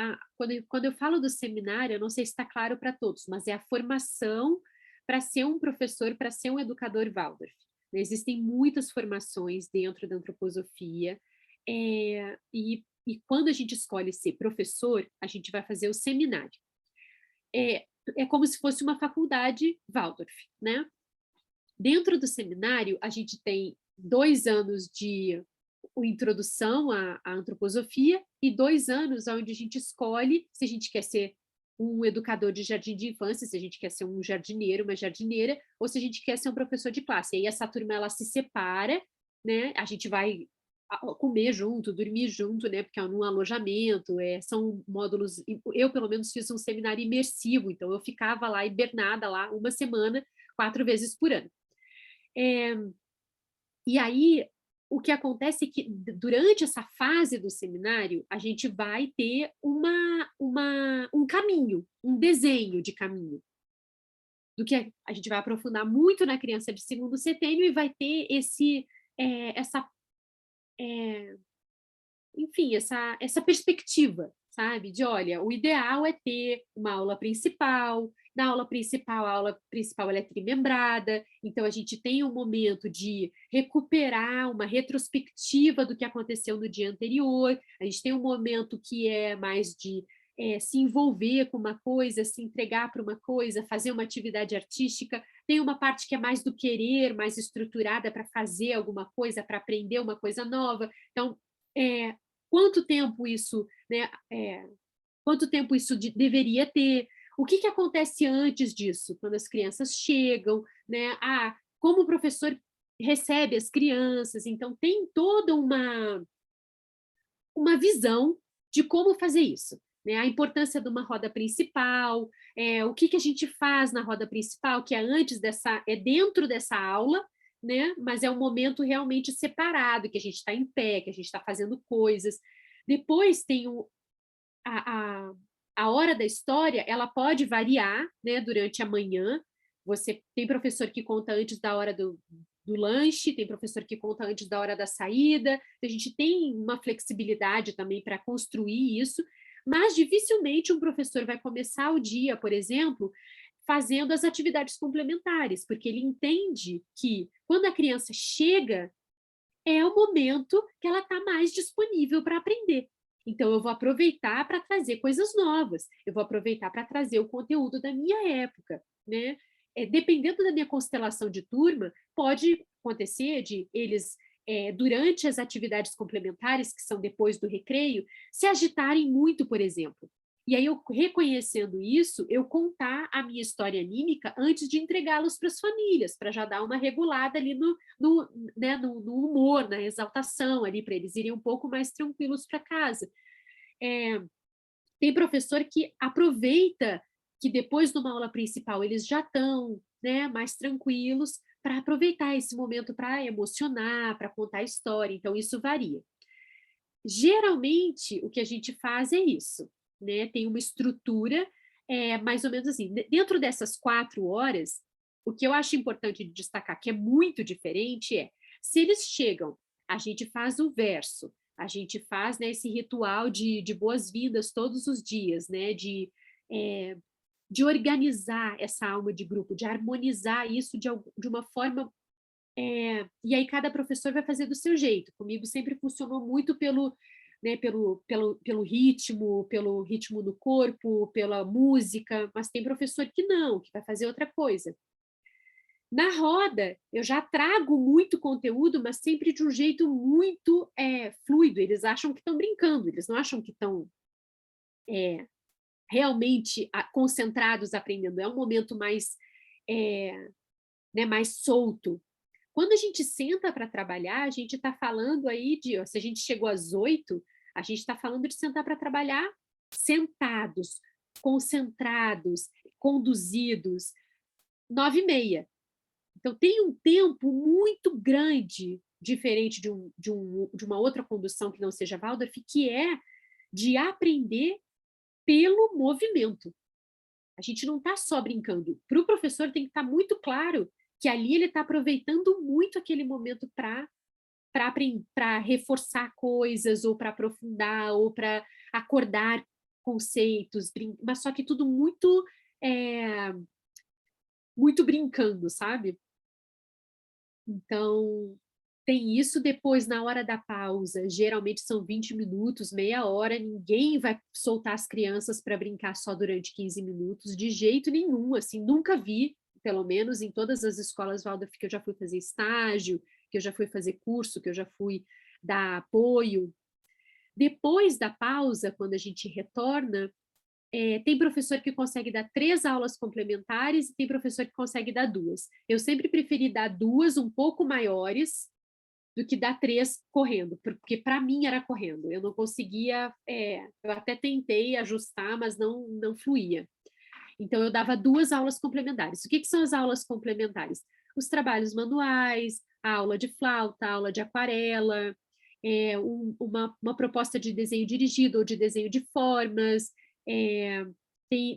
quando eu falo do seminário, eu não sei se está claro para todos, mas é a formação para ser um professor, para ser um educador Waldorf. Existem muitas formações dentro da antroposofia, e quando a gente escolhe ser professor, a gente vai fazer o seminário. É como se fosse uma faculdade Waldorf, né? Dentro do seminário, a gente tem 2 anos de introdução à antroposofia e 2 anos onde a gente escolhe se a gente quer ser um educador de jardim de infância, se a gente quer ser um jardineiro, uma jardineira, ou se a gente quer ser um professor de classe. E aí essa turma ela se separa, né? A gente vai comer junto, dormir junto, né? Porque é num alojamento, são módulos. Eu, pelo menos, fiz um seminário imersivo, então eu ficava lá hibernada lá 1 semana, 4 vezes por ano. E aí, o que acontece é que, durante essa fase do seminário, a gente vai ter um caminho, um desenho de caminho, do que a gente vai aprofundar muito na criança de 2º setênio e vai ter essa perspectiva, sabe? De, olha, o ideal é ter uma aula principal, na aula principal, a aula principal ela é trimembrada, então a gente tem um momento de recuperar uma retrospectiva do que aconteceu no dia anterior, a gente tem um momento que é mais de se envolver com uma coisa, se entregar para uma coisa, fazer uma atividade artística, tem uma parte que é mais do querer, mais estruturada para fazer alguma coisa, para aprender uma coisa nova, então quanto tempo isso, né, quanto tempo isso deveria ter, o que acontece antes disso, quando as crianças chegam, né, como o professor recebe as crianças, então tem toda uma visão de como fazer isso, né, a importância de uma roda principal, o que a gente faz na roda principal, que é dentro dessa aula, né? Mas é um momento realmente separado, que a gente está em pé, que a gente está fazendo coisas. Depois tem a hora da história, ela pode variar, né, durante a manhã. Você tem professor que conta antes da hora do lanche, tem professor que conta antes da hora da saída. A gente tem uma flexibilidade também para construir isso, mas dificilmente um professor vai começar o dia, por exemplo, fazendo as atividades complementares, porque ele entende que, quando a criança chega, é o momento que ela está mais disponível para aprender. Então, eu vou aproveitar para trazer coisas novas, eu vou aproveitar para trazer o conteúdo da minha época, né? Dependendo da minha constelação de turma, pode acontecer de eles durante as atividades complementares, que são depois do recreio, se agitarem muito, por exemplo. E aí, eu reconhecendo isso, eu contar a minha história anímica antes de entregá-los para as famílias, para já dar uma regulada ali no humor, na exaltação ali, para eles irem um pouco mais tranquilos para casa. Tem professor que aproveita que depois de uma aula principal eles já estão, né, mais tranquilos, para aproveitar esse momento para emocionar, para contar a história. Então, isso varia. Geralmente, o que a gente faz é isso, né? Tem uma estrutura, mais ou menos assim. Dentro dessas 4 horas, o que eu acho importante de destacar, que é muito diferente, se eles chegam, a gente faz o verso, a gente faz, né, esse ritual de boas-vindas todos os dias, né? De organizar essa alma de grupo, de harmonizar isso de uma forma. E aí cada professor vai fazer do seu jeito. Comigo sempre funcionou muito pelo ritmo do corpo, pela música, mas tem professor que não, que vai fazer outra coisa. Na roda, eu já trago muito conteúdo, mas sempre de um jeito muito fluido. Eles acham que estão brincando, eles não acham que estão realmente concentrados aprendendo. É um momento mais, mais solto. Quando a gente senta para trabalhar, a gente está falando aí se a gente chegou às 8, a gente está falando de sentar para trabalhar sentados, concentrados, conduzidos, 9h30. Então, tem um tempo muito grande, diferente de uma outra condução que não seja Waldorf, que é de aprender pelo movimento. A gente não está só brincando. Para o professor tem que estar muito claro que ali ele está aproveitando muito aquele momento para reforçar coisas, ou para aprofundar, ou para acordar conceitos, mas só que tudo muito, muito brincando, sabe? Então, tem isso. Depois, na hora da pausa, geralmente são 20 minutos, meia hora, ninguém vai soltar as crianças para brincar só durante 15 minutos, de jeito nenhum, assim, nunca vi, pelo menos em todas as escolas Waldorf que eu já fui fazer estágio, que eu já fui fazer curso, que eu já fui dar apoio. Depois da pausa, quando a gente retorna, tem professor que consegue dar 3 aulas complementares e tem professor que consegue dar 2. Eu sempre preferi dar 2 um pouco maiores do que dar 3 correndo, porque para mim era correndo. Eu não conseguia, eu até tentei ajustar, mas não fluía. Então, eu dava 2 aulas complementares. O que são as aulas complementares? Os trabalhos manuais, a aula de flauta, a aula de aquarela, uma proposta de desenho dirigido ou de desenho de formas.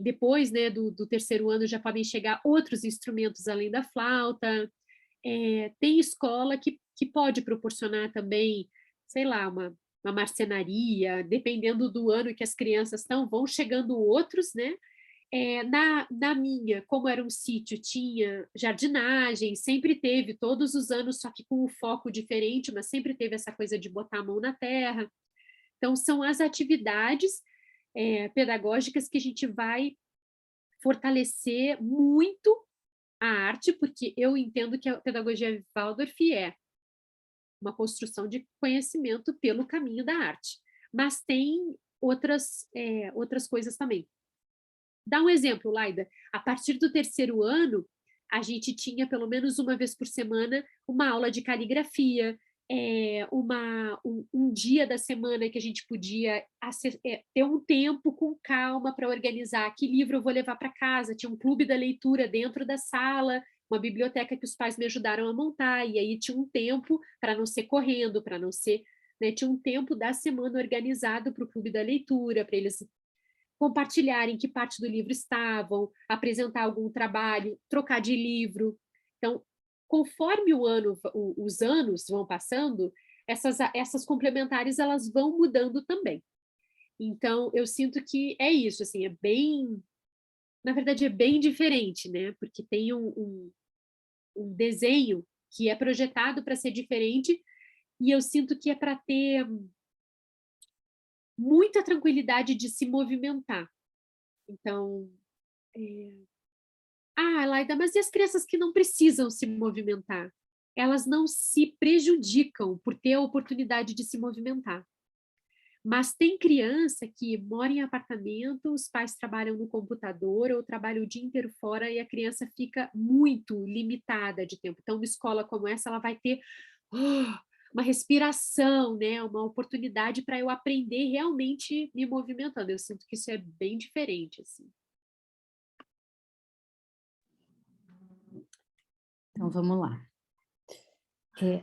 Depois, né, do 3º ano, já podem chegar outros instrumentos além da flauta. Tem escola que pode proporcionar também, sei lá, uma marcenaria, dependendo do ano que as crianças estão, vão chegando outros, né? Na minha, como era um sítio, tinha jardinagem, sempre teve, todos os anos, só que com um foco diferente, mas sempre teve essa coisa de botar a mão na terra. Então, são as atividades pedagógicas que a gente vai fortalecer muito a arte, porque eu entendo que a pedagogia Waldorf é uma construção de conhecimento pelo caminho da arte, mas tem outras coisas também. Dá um exemplo, Laida. A partir do 3º ano, a gente tinha, pelo menos uma vez por semana, uma aula de caligrafia, um dia da semana que a gente podia ter um tempo com calma para organizar que livro eu vou levar para casa. Tinha um clube da leitura dentro da sala, uma biblioteca que os pais me ajudaram a montar, e aí tinha um tempo para não ser correndo, para não ser... Né, tinha um tempo da semana organizado para o clube da leitura, para eles compartilharem que parte do livro estavam, apresentar algum trabalho, trocar de livro. Então, conforme os anos vão passando, essas complementares elas vão mudando também. Então, eu sinto que é isso, assim, na verdade, é bem diferente, né? Porque tem um desenho que é projetado para ser diferente, e eu sinto que é para ter muita tranquilidade de se movimentar. Então, Laida, mas e as crianças que não precisam se movimentar? elas não se prejudicam por ter a oportunidade de se movimentar. Mas tem criança que mora em apartamento, os pais trabalham no computador ou trabalham o dia inteiro fora e a criança fica muito limitada de tempo. Então, uma escola como essa, ela vai ter uma respiração, né? Uma oportunidade para eu aprender realmente me movimentando. Eu sinto que isso é bem diferente, assim. Então, vamos lá.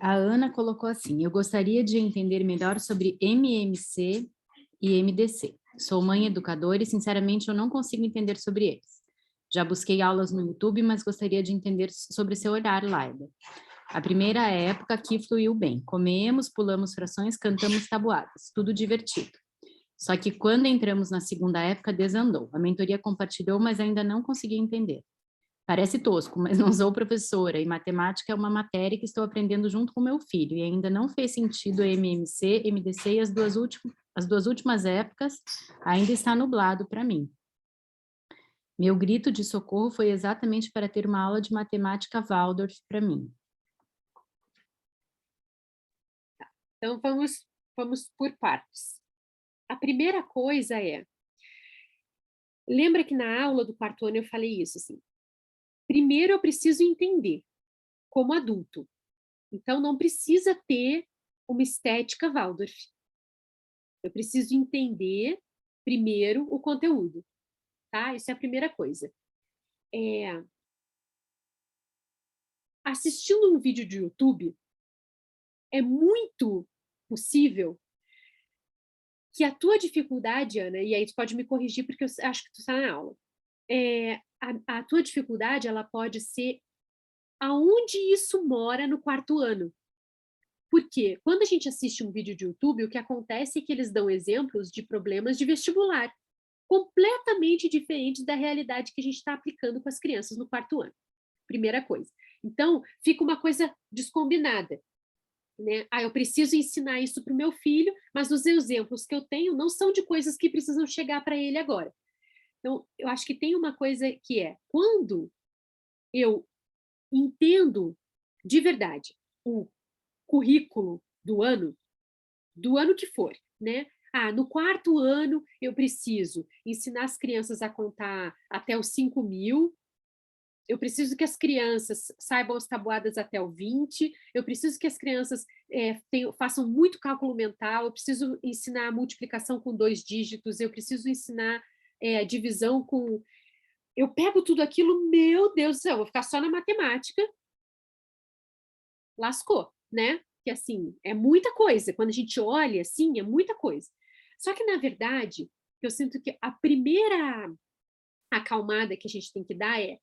A Ana colocou assim, eu gostaria de entender melhor sobre MMC e MDC. Sou mãe educadora e, sinceramente, eu não consigo entender sobre eles. Já busquei aulas no YouTube, mas gostaria de entender sobre seu olhar, Laida. A primeira época aqui fluiu bem. Comemos, pulamos frações, cantamos tabuadas. Tudo divertido. Só que quando entramos na segunda época, desandou. A mentoria compartilhou, mas ainda não consegui entender. Parece tosco, mas não sou professora e matemática é uma matéria que estou aprendendo junto com meu filho e ainda não fez sentido a MMC, MDC e as duas últimas épocas ainda está nublado para mim. Meu grito de socorro foi exatamente para ter uma aula de matemática Waldorf para mim. Então, vamos por partes. A primeira coisa é, lembra que na aula do 4º ano eu falei isso, assim, primeiro eu preciso entender como adulto. Então, não precisa ter uma estética Waldorf. Eu preciso entender primeiro o conteúdo, tá? Isso é a primeira coisa. Assistindo um vídeo de YouTube, é muito possível que a tua dificuldade, Ana, e aí tu pode me corrigir porque eu acho que tu está na aula, a tua dificuldade, ela pode ser aonde isso mora no 4º ano. Porque quando a gente assiste um vídeo de YouTube, o que acontece é que eles dão exemplos de problemas de vestibular, completamente diferentes da realidade que a gente está aplicando com as crianças no 4º ano. Primeira coisa. Então, fica uma coisa descombinada. Né? Eu preciso ensinar isso para o meu filho, mas os exemplos que eu tenho não são de coisas que precisam chegar para ele agora. Então, eu acho que tem uma coisa que é, quando eu entendo de verdade o currículo do ano que for, né? No 4º ano eu preciso ensinar as crianças a contar até os 5.000, eu preciso que as crianças saibam as tabuadas até o 20, eu preciso que as crianças façam muito cálculo mental, eu preciso ensinar a multiplicação com 2 dígitos, eu preciso ensinar a divisão com... Eu pego tudo aquilo, meu Deus do céu, vou ficar só na matemática, lascou, né? Que assim, é muita coisa, quando a gente olha assim, é muita coisa. Só que, na verdade, eu sinto que a primeira acalmada que a gente tem que dar é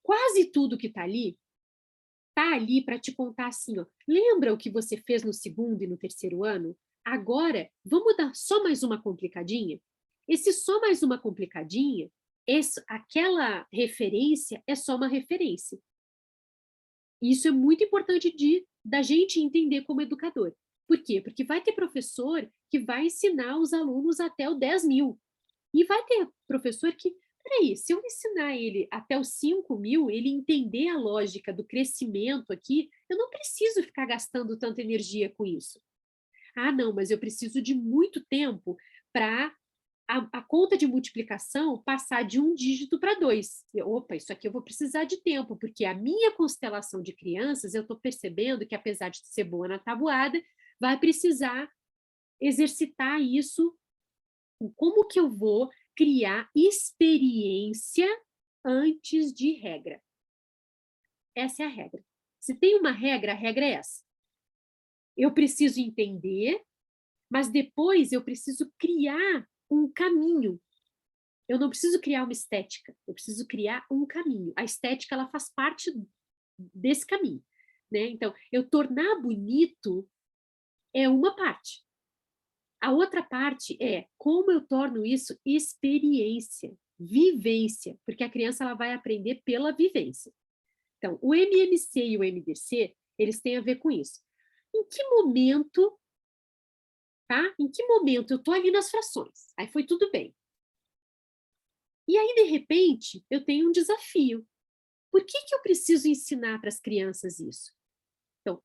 quase tudo que está ali para te contar assim, ó, lembra o que você fez no 2º e no 3º ano? Agora, vamos dar só mais uma complicadinha? Esse só mais uma complicadinha, aquela referência é só uma referência. Isso é muito importante da gente entender como educador. Por quê? Porque vai ter professor que vai ensinar os alunos até o 10.000. E vai ter professor que, peraí, se eu ensinar ele até os 5.000, ele entender a lógica do crescimento aqui, eu não preciso ficar gastando tanta energia com isso. Não, mas eu preciso de muito tempo para a conta de multiplicação passar de 1 dígito para 2. Opa, isso aqui eu vou precisar de tempo, porque a minha constelação de crianças, eu estou percebendo que, apesar de ser boa na tabuada, vai precisar exercitar isso. Como que eu vou criar experiência antes de regra? Essa é a regra. Se tem uma regra, a regra é essa. Eu preciso entender, mas depois eu preciso criar um caminho. Eu não preciso criar uma estética, eu preciso criar um caminho. A estética, ela faz parte desse caminho, né? Então, eu tornar bonito é uma parte. A outra parte é como eu torno isso experiência, vivência, porque a criança ela vai aprender pela vivência. Então, o MMC e o MDC, eles têm a ver com isso. Em que momento, tá? Em que momento eu estou ali nas frações? Aí foi tudo bem. E aí, de repente, eu tenho um desafio. Por que eu preciso ensinar para as crianças isso? Então,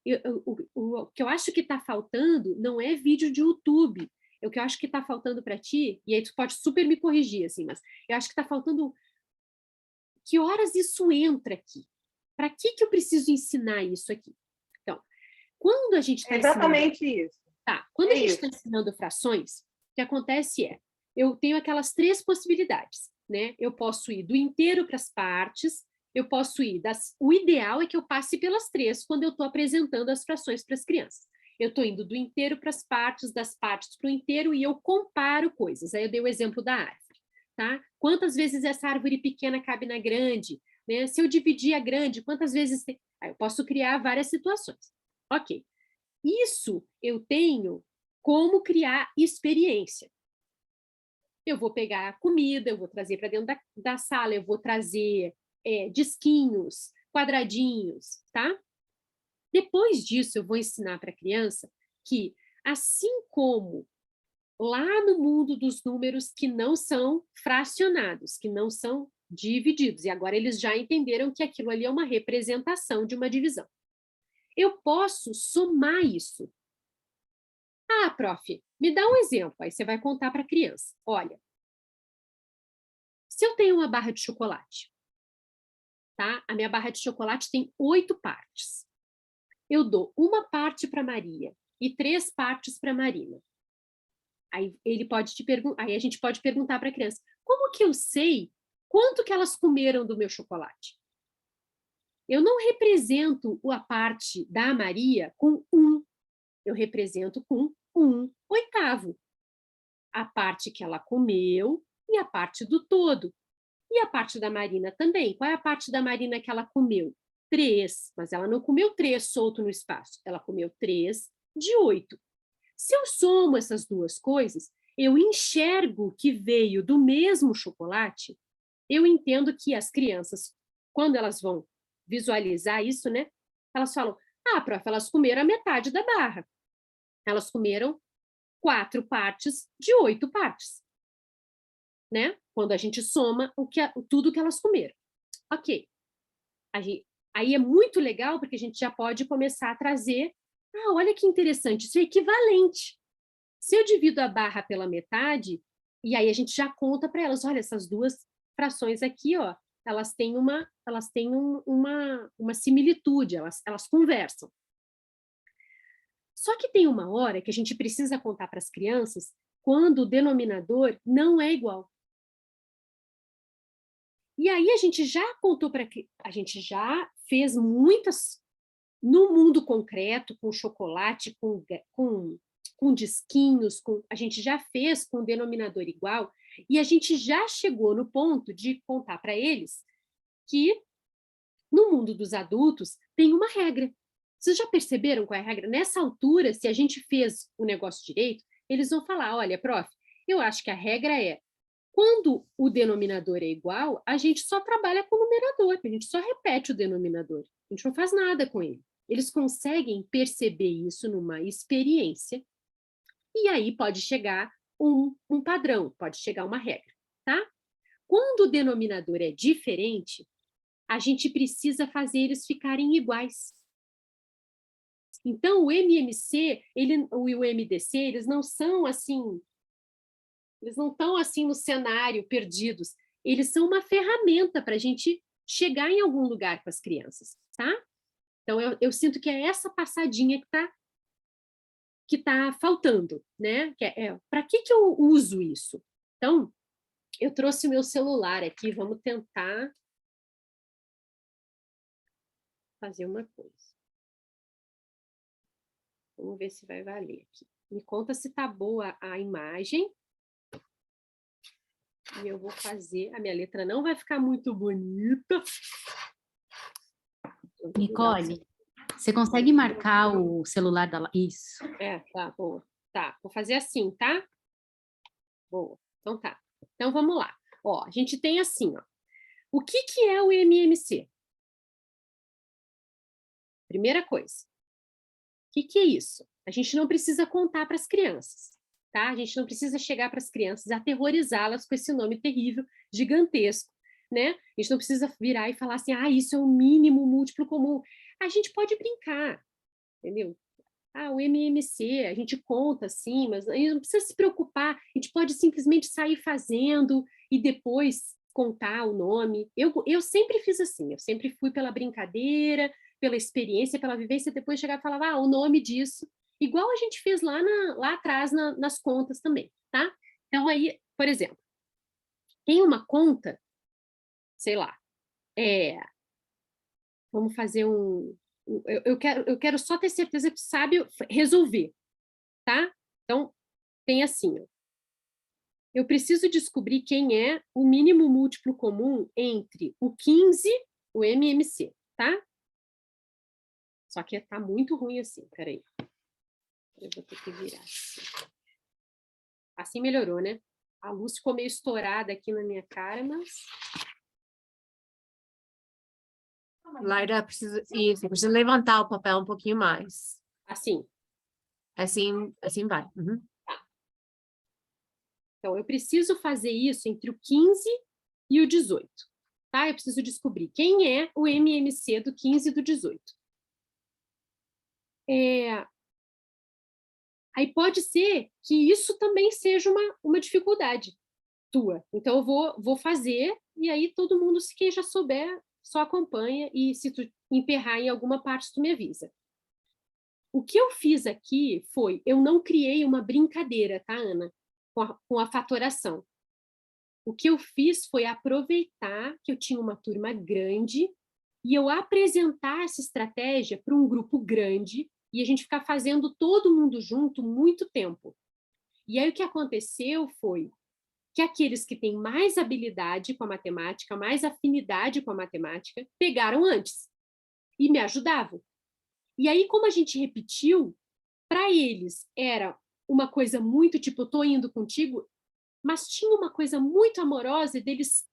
o que eu acho que está faltando não é vídeo de YouTube. O que eu acho que está faltando para ti, e aí tu pode super me corrigir, assim, mas eu acho que está faltando que horas isso entra aqui. Para que eu preciso ensinar isso aqui? Então, quando a gente está exatamente isso. Tá, quando a gente está ensinando frações, o que acontece é, eu tenho aquelas 3 possibilidades, né? Eu posso ir do inteiro para as partes, eu posso ir o ideal é que eu passe pelas 3 quando eu estou apresentando as frações para as crianças. Eu estou indo do inteiro para as partes, das partes para o inteiro, e eu comparo coisas. Aí eu dei o exemplo da árvore, tá? Quantas vezes essa árvore pequena cabe na grande? Né? Se eu dividir a grande, quantas vezes... Aí eu posso criar várias situações. Ok. Isso eu tenho como criar experiência. Eu vou pegar a comida, eu vou trazer para dentro da sala, eu vou trazer disquinhos, quadradinhos, tá? Depois disso, eu vou ensinar para a criança que, assim como lá no mundo dos números que não são fracionados, que não são divididos, e agora eles já entenderam que aquilo ali é uma representação de uma divisão. Eu posso somar isso. Ah, prof, me dá um exemplo. Aí você vai contar para a criança. Olha, se eu tenho uma barra de chocolate, tá? A minha barra de chocolate tem 8 partes. Eu dou uma parte para Maria e 3 partes para Marina. Aí aí a gente pode perguntar para a criança: como que eu sei quanto que elas comeram do meu chocolate? Eu não represento a parte da Maria com 1, eu represento com 1/8. A parte que ela comeu e a parte do todo. E a parte da Marina também. Qual é a parte da Marina que ela comeu? 3, mas ela não comeu 3 solto no espaço. Ela comeu 3 de 8. Se eu somo essas duas coisas, eu enxergo que veio do mesmo chocolate, eu entendo que as crianças, quando elas vão visualizar isso, né? Elas falam, ah, prof, elas comeram a metade da barra. Elas comeram 4 partes de 8 partes, né? Quando a gente soma tudo que elas comeram. Ok. Aí é muito legal, porque a gente já pode começar a trazer, olha que interessante, isso é equivalente. Se eu divido a barra pela metade, e aí a gente já conta para elas, olha, essas duas frações aqui, ó, elas têm uma similitude, elas conversam. Só que tem uma hora que a gente precisa contar para as crianças quando o denominador não é igual. E aí a gente já contou a gente já fez muitas no mundo concreto, com chocolate, com disquinhos, a gente já fez com denominador igual, e a gente já chegou no ponto de contar para eles que no mundo dos adultos tem uma regra. Vocês já perceberam qual é a regra? Nessa altura, se a gente fez o negócio direito, eles vão falar, olha, prof, eu acho que a regra é, quando o denominador é igual, a gente só trabalha com o numerador, a gente só repete o denominador, a gente não faz nada com ele. Eles conseguem perceber isso numa experiência, e aí pode chegar um padrão, pode chegar uma regra, tá? Quando o denominador é diferente, a gente precisa fazer eles ficarem iguais. Então, o MMC e o MDC, eles não são assim, eles não estão assim no cenário perdidos, eles são uma ferramenta para a gente chegar em algum lugar com as crianças, tá? Então, eu sinto que é essa passadinha que tá faltando, né? Para que eu uso isso? Então, eu trouxe o meu celular aqui, vamos tentar fazer uma coisa. Vamos ver se vai valer aqui. Me conta se tá boa a imagem. E eu vou fazer... A minha letra não vai ficar muito bonita. Nicole, você consegue marcar o celular da... Isso. Tá, boa. Tá, vou fazer assim, tá? Boa, então tá. Então, vamos lá. Ó, a gente tem assim, ó. O que é o MMC? Primeira coisa. O que é isso? A gente não precisa contar para as crianças, tá? A gente não precisa chegar para as crianças e aterrorizá-las com esse nome terrível, gigantesco. né? A gente não precisa virar e falar assim, isso é o mínimo múltiplo comum. A gente pode brincar, entendeu? O MMC, a gente conta assim, mas a gente não precisa se preocupar, a gente pode simplesmente sair fazendo e depois contar o nome. Eu sempre fiz assim, eu sempre fui pela brincadeira, pela experiência, pela vivência, depois chegava e falava, o nome disso, igual a gente fez lá atrás nas contas também, tá? Então aí, por exemplo, tem uma conta, sei lá, vamos fazer eu quero só ter certeza que sabe resolver, tá? Então, tem assim, ó. Eu preciso descobrir quem é o mínimo múltiplo comum entre o 15 e o MMC, tá? Só que tá muito ruim assim, peraí. Eu vou ter que virar assim. Assim melhorou, né? A luz ficou meio estourada aqui na minha cara, mas... Laira, precisa levantar o papel um pouquinho mais. Assim. Assim vai. Uhum. Tá. Então, eu preciso fazer isso entre o 15 e o 18. Tá? Eu preciso descobrir quem é o MMC do 15 e do 18. Aí pode ser que isso também seja uma dificuldade tua. Então, eu vou fazer, e aí todo mundo, quem já souber, só acompanha, e se tu emperrar em alguma parte, tu me avisa. O que eu fiz aqui foi, eu não criei uma brincadeira, tá, Ana? Com a fatoração. O que eu fiz foi aproveitar que eu tinha uma turma grande e eu apresentar essa estratégia para um grupo grande e a gente ficar fazendo todo mundo junto muito tempo. E aí o que aconteceu foi que aqueles que têm mais habilidade com a matemática, mais afinidade com a matemática, pegaram antes e me ajudavam. E aí, como a gente repetiu, para eles era uma coisa muito tipo, eu estou indo contigo, mas tinha uma coisa muito amorosa deles,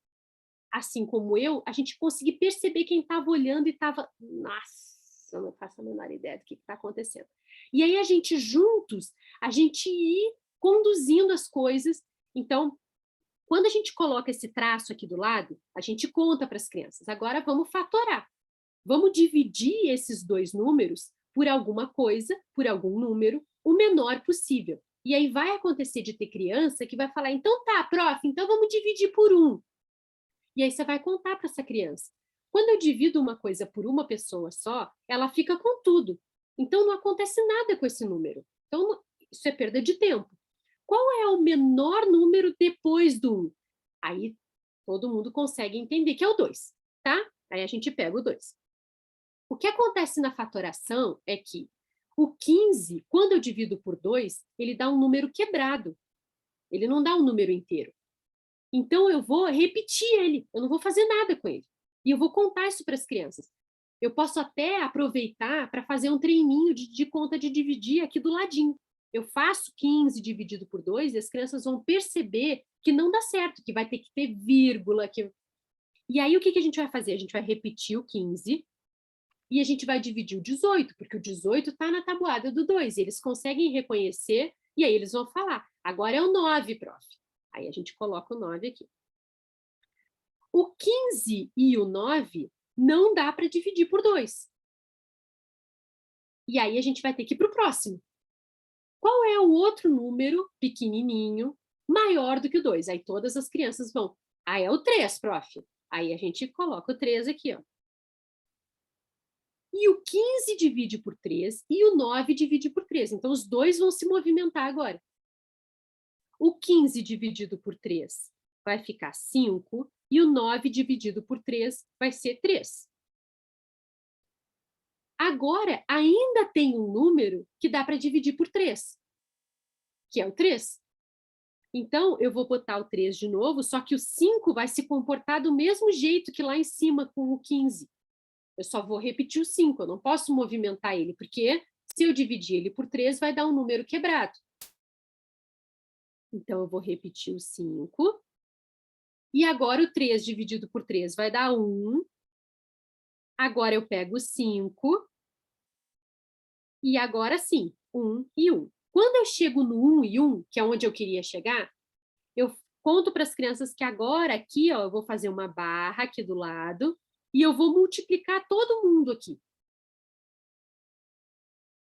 assim como eu, a gente conseguir perceber quem estava olhando e estava, nossa, eu não faço a menor ideia do que está acontecendo. E aí a gente juntos, a gente ir conduzindo as coisas. Então, quando a gente coloca esse traço aqui do lado, a gente conta para as crianças. Agora vamos fatorar. Vamos dividir esses dois números por alguma coisa, por algum número, o menor possível. E aí vai acontecer de ter criança que vai falar, então tá, prof, então vamos dividir por 1. E aí você vai contar para essa criança. Quando eu divido uma coisa por uma pessoa só, ela fica com tudo. Então não acontece nada com esse número. Então isso é perda de tempo. Qual é o menor número depois do 1? Aí todo mundo consegue entender que é o 2, tá? Aí a gente pega o 2. O que acontece na fatoração é que o 15, quando eu divido por 2, ele dá um número quebrado. Ele não dá um número inteiro. Então, eu vou repetir ele. Eu não vou fazer nada com ele. E eu vou contar isso para as crianças. Eu posso até aproveitar para fazer um treininho de conta de dividir aqui do ladinho. Eu faço 15 dividido por 2 e as crianças vão perceber que não dá certo, que vai ter que ter vírgula. E aí, o que a gente vai fazer? A gente vai repetir o 15 e a gente vai dividir o 18, porque o 18 está na tabuada do 2, e eles conseguem reconhecer, e aí eles vão falar, agora é o 9, prof. Aí a gente coloca o 9 aqui. O 15 e o 9 não dá para dividir por 2. E aí a gente vai ter que ir para o próximo. Qual é o outro número pequenininho, maior do que o 2? Aí todas as crianças vão, é o 3, prof. Aí a gente coloca o 3 aqui, ó. E o 15 divide por 3 e o 9 divide por 3. Então, os dois vão se movimentar agora. O 15 dividido por 3 vai ficar 5 e o 9 dividido por 3 vai ser 3. Agora, ainda tem um número que dá para dividir por 3, que é o 3. Então, eu vou botar o 3 de novo, só que o 5 vai se comportar do mesmo jeito que lá em cima com o 15. Eu só vou repetir o 5, eu não posso movimentar ele, porque se eu dividir ele por 3, vai dar um número quebrado. Então, eu vou repetir o 5. E agora o 3 dividido por 3 vai dar 1. Agora eu pego o 5. E agora sim, 1 e 1. Quando eu chego no 1 e 1, que é onde eu queria chegar, eu conto para as crianças que agora aqui, ó, eu vou fazer uma barra aqui do lado e eu vou multiplicar todo mundo aqui.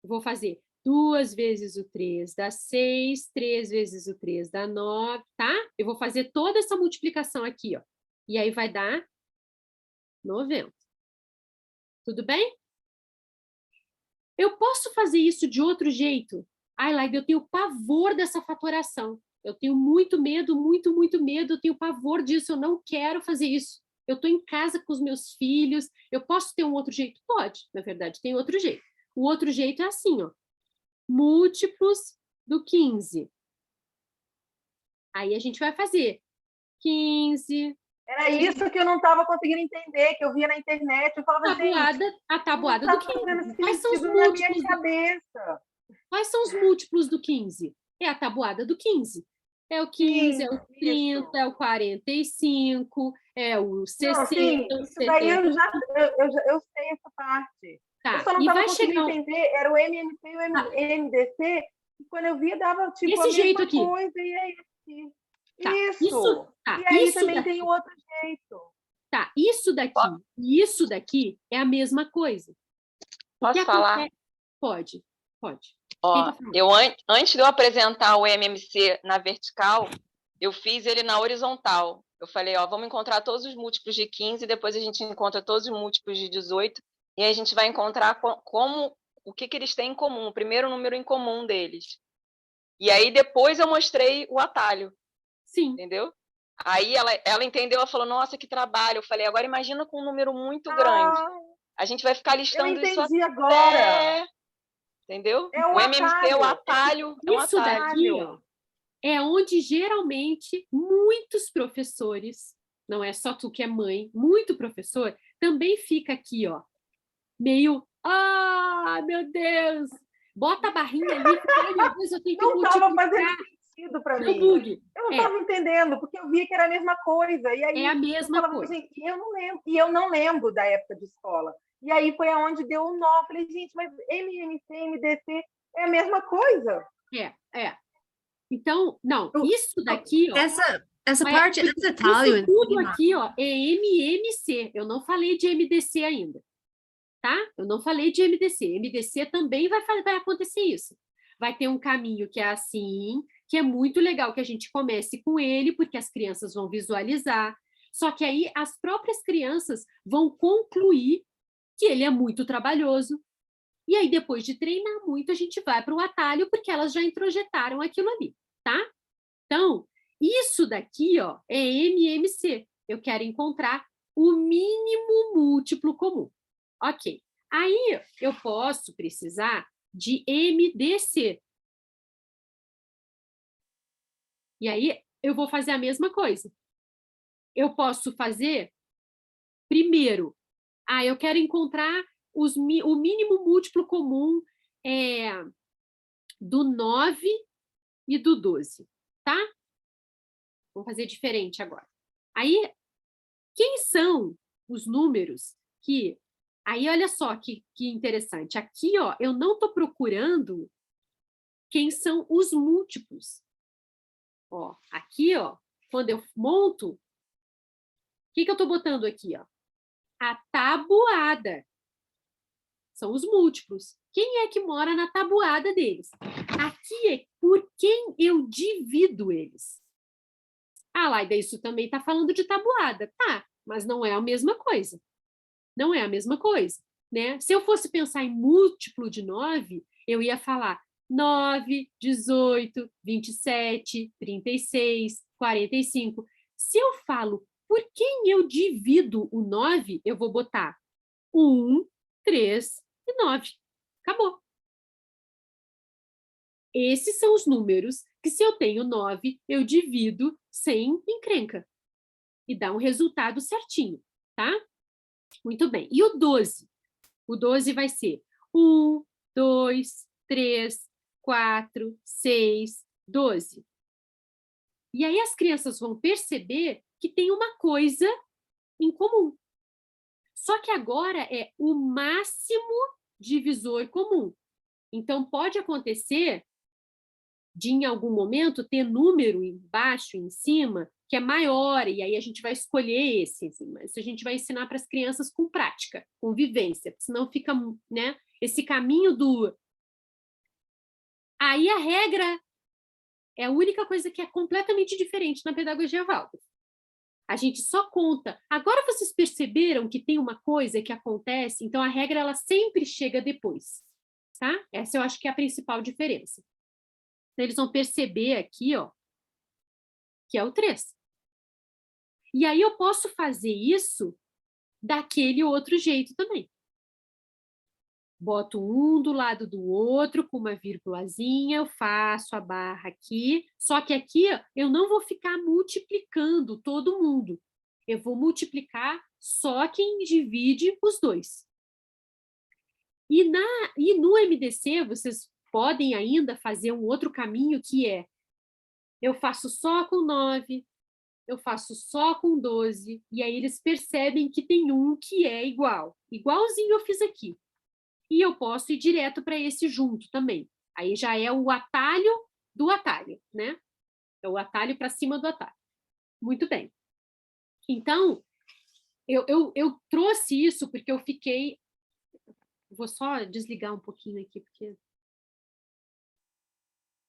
Eu vou fazer 2 vezes o 3 dá 6, 3 vezes o 3 dá 9, tá? Eu vou fazer toda essa multiplicação aqui, ó. E aí vai dar 90. Tudo bem? Eu posso fazer isso de outro jeito? Ai, Laide, eu tenho pavor dessa fatoração. Eu tenho muito medo, muito medo, eu tenho pavor disso, eu não quero fazer isso. Eu estou em casa com os meus filhos, eu posso ter um outro jeito? Pode, na verdade, tem outro jeito. O outro jeito é assim, ó. Múltiplos do 15. Aí a gente vai fazer 15... Era isso que eu não estava conseguindo entender, que eu via na internet. Eu falava, a tabuada do 15. Quais são os múltiplos? Quais são os múltiplos do 15? É a tabuada do 15. É o 15, é o 30, isso. É o 45, é o 60. Não, sim, isso daí eu sei essa parte. Tá. Eu só não estava conseguindo entender, era o MMC e o MDC, e quando eu via, dava tipo esse a mesma jeito aqui. Coisa, e é isso. Tá. Isso. Tá. E aí isso também daqui. tem o outro jeito. Tá, isso daqui e isso daqui é a mesma coisa. Posso falar? Pode. Ó, antes de eu apresentar o MMC na vertical, eu fiz ele na horizontal. Eu falei, ó, vamos encontrar todos os múltiplos de 15, depois a gente encontra todos os múltiplos de 18, e aí a gente vai encontrar o que eles têm em comum, o primeiro número em comum deles. E aí depois eu mostrei o atalho. Sim. Entendeu? Aí ela entendeu, ela falou, nossa, que trabalho. Eu falei, agora imagina com um número muito grande. A gente vai ficar listando isso até... agora. Entendeu? O MMC é o atalho. Isso daqui, ó, é onde geralmente muitos professores, não é só tu que é mãe, muito professor, também fica aqui, ó, meio, meu Deus, bota a barrinha ali, ai, meu Deus, eu tenho que multiplicar. Não estava fazendo sentido para mim. Bug. Eu não estava entendendo, porque eu via que era a mesma coisa. E aí, é a mesma coisa. Gente, eu não lembro da época de escola. E aí foi aonde deu um nó. Eu falei, gente, mas MMC, MDC é a mesma coisa. É. Então, não, isso daqui, ó... Essa parte, esse atalho... Isso tudo aqui, ó, é MMC. Eu não falei de MDC ainda, tá? Eu não falei de MDC. MDC também vai acontecer isso. Vai ter um caminho que é assim, que é muito legal que a gente comece com ele, porque as crianças vão visualizar. Só que aí as próprias crianças vão concluir que ele é muito trabalhoso. E aí, depois de treinar muito, a gente vai para o atalho, porque elas já introjetaram aquilo ali, tá? Então, isso daqui, ó, é MMC. Eu quero encontrar o mínimo múltiplo comum. Ok. Aí, eu posso precisar de MDC. E aí, eu vou fazer a mesma coisa. Eu posso fazer, primeiro, eu quero encontrar o mínimo múltiplo comum do 9 e do 12, tá? Vamos fazer diferente agora. Aí, quem são os números que... Aí, olha só que interessante. Aqui, ó, eu não estou procurando quem são os múltiplos. Ó, aqui, ó, quando eu monto, o que eu estou botando aqui, ó? A tabuada. São os múltiplos. Quem é que mora na tabuada deles? Aqui é por quem eu divido eles. Laida, isso também está falando de tabuada. Tá, mas não é a mesma coisa. Não é a mesma coisa, né? Se eu fosse pensar em múltiplo de 9, eu ia falar 9, 18, 27, 36, 45. Se eu falo por quem eu divido o 9, eu vou botar 1, 3 e 9. Acabou. Esses são os números que, se eu tenho 9, eu divido sem encrenca. E dá um resultado certinho, tá? Muito bem. E o 12? O 12 vai ser 1, 2, 3, 4, 6, 12. E aí as crianças vão perceber que tem uma coisa em comum. Só que agora é o máximo divisor comum. Então, pode acontecer de em algum momento ter número embaixo, em cima, que é maior, e aí a gente vai escolher esse, assim, mas a gente vai ensinar para as crianças com prática, com vivência, senão fica, né, esse caminho do... Aí a regra é a única coisa que é completamente diferente na pedagogia Waldorf. A gente só conta. Agora vocês perceberam que tem uma coisa que acontece, então a regra ela sempre chega depois, tá? Essa eu acho que é a principal diferença. Então, eles vão perceber aqui, ó, que é o 3. E aí eu posso fazer isso daquele outro jeito também. Boto um do lado do outro, com uma vírgulazinha, eu faço a barra aqui, só que aqui eu não vou ficar multiplicando todo mundo. Eu vou multiplicar só quem divide os dois. E no MDC, vocês podem ainda fazer um outro caminho, que é, eu faço só com 9, eu faço só com 12, e aí eles percebem que tem um que é igual. Igualzinho eu fiz aqui. E eu posso ir direto para esse junto também. Aí já é o atalho do atalho, né? É o atalho para cima do atalho. Muito bem. Então, eu trouxe isso porque eu fiquei... Vou só desligar um pouquinho aqui, porque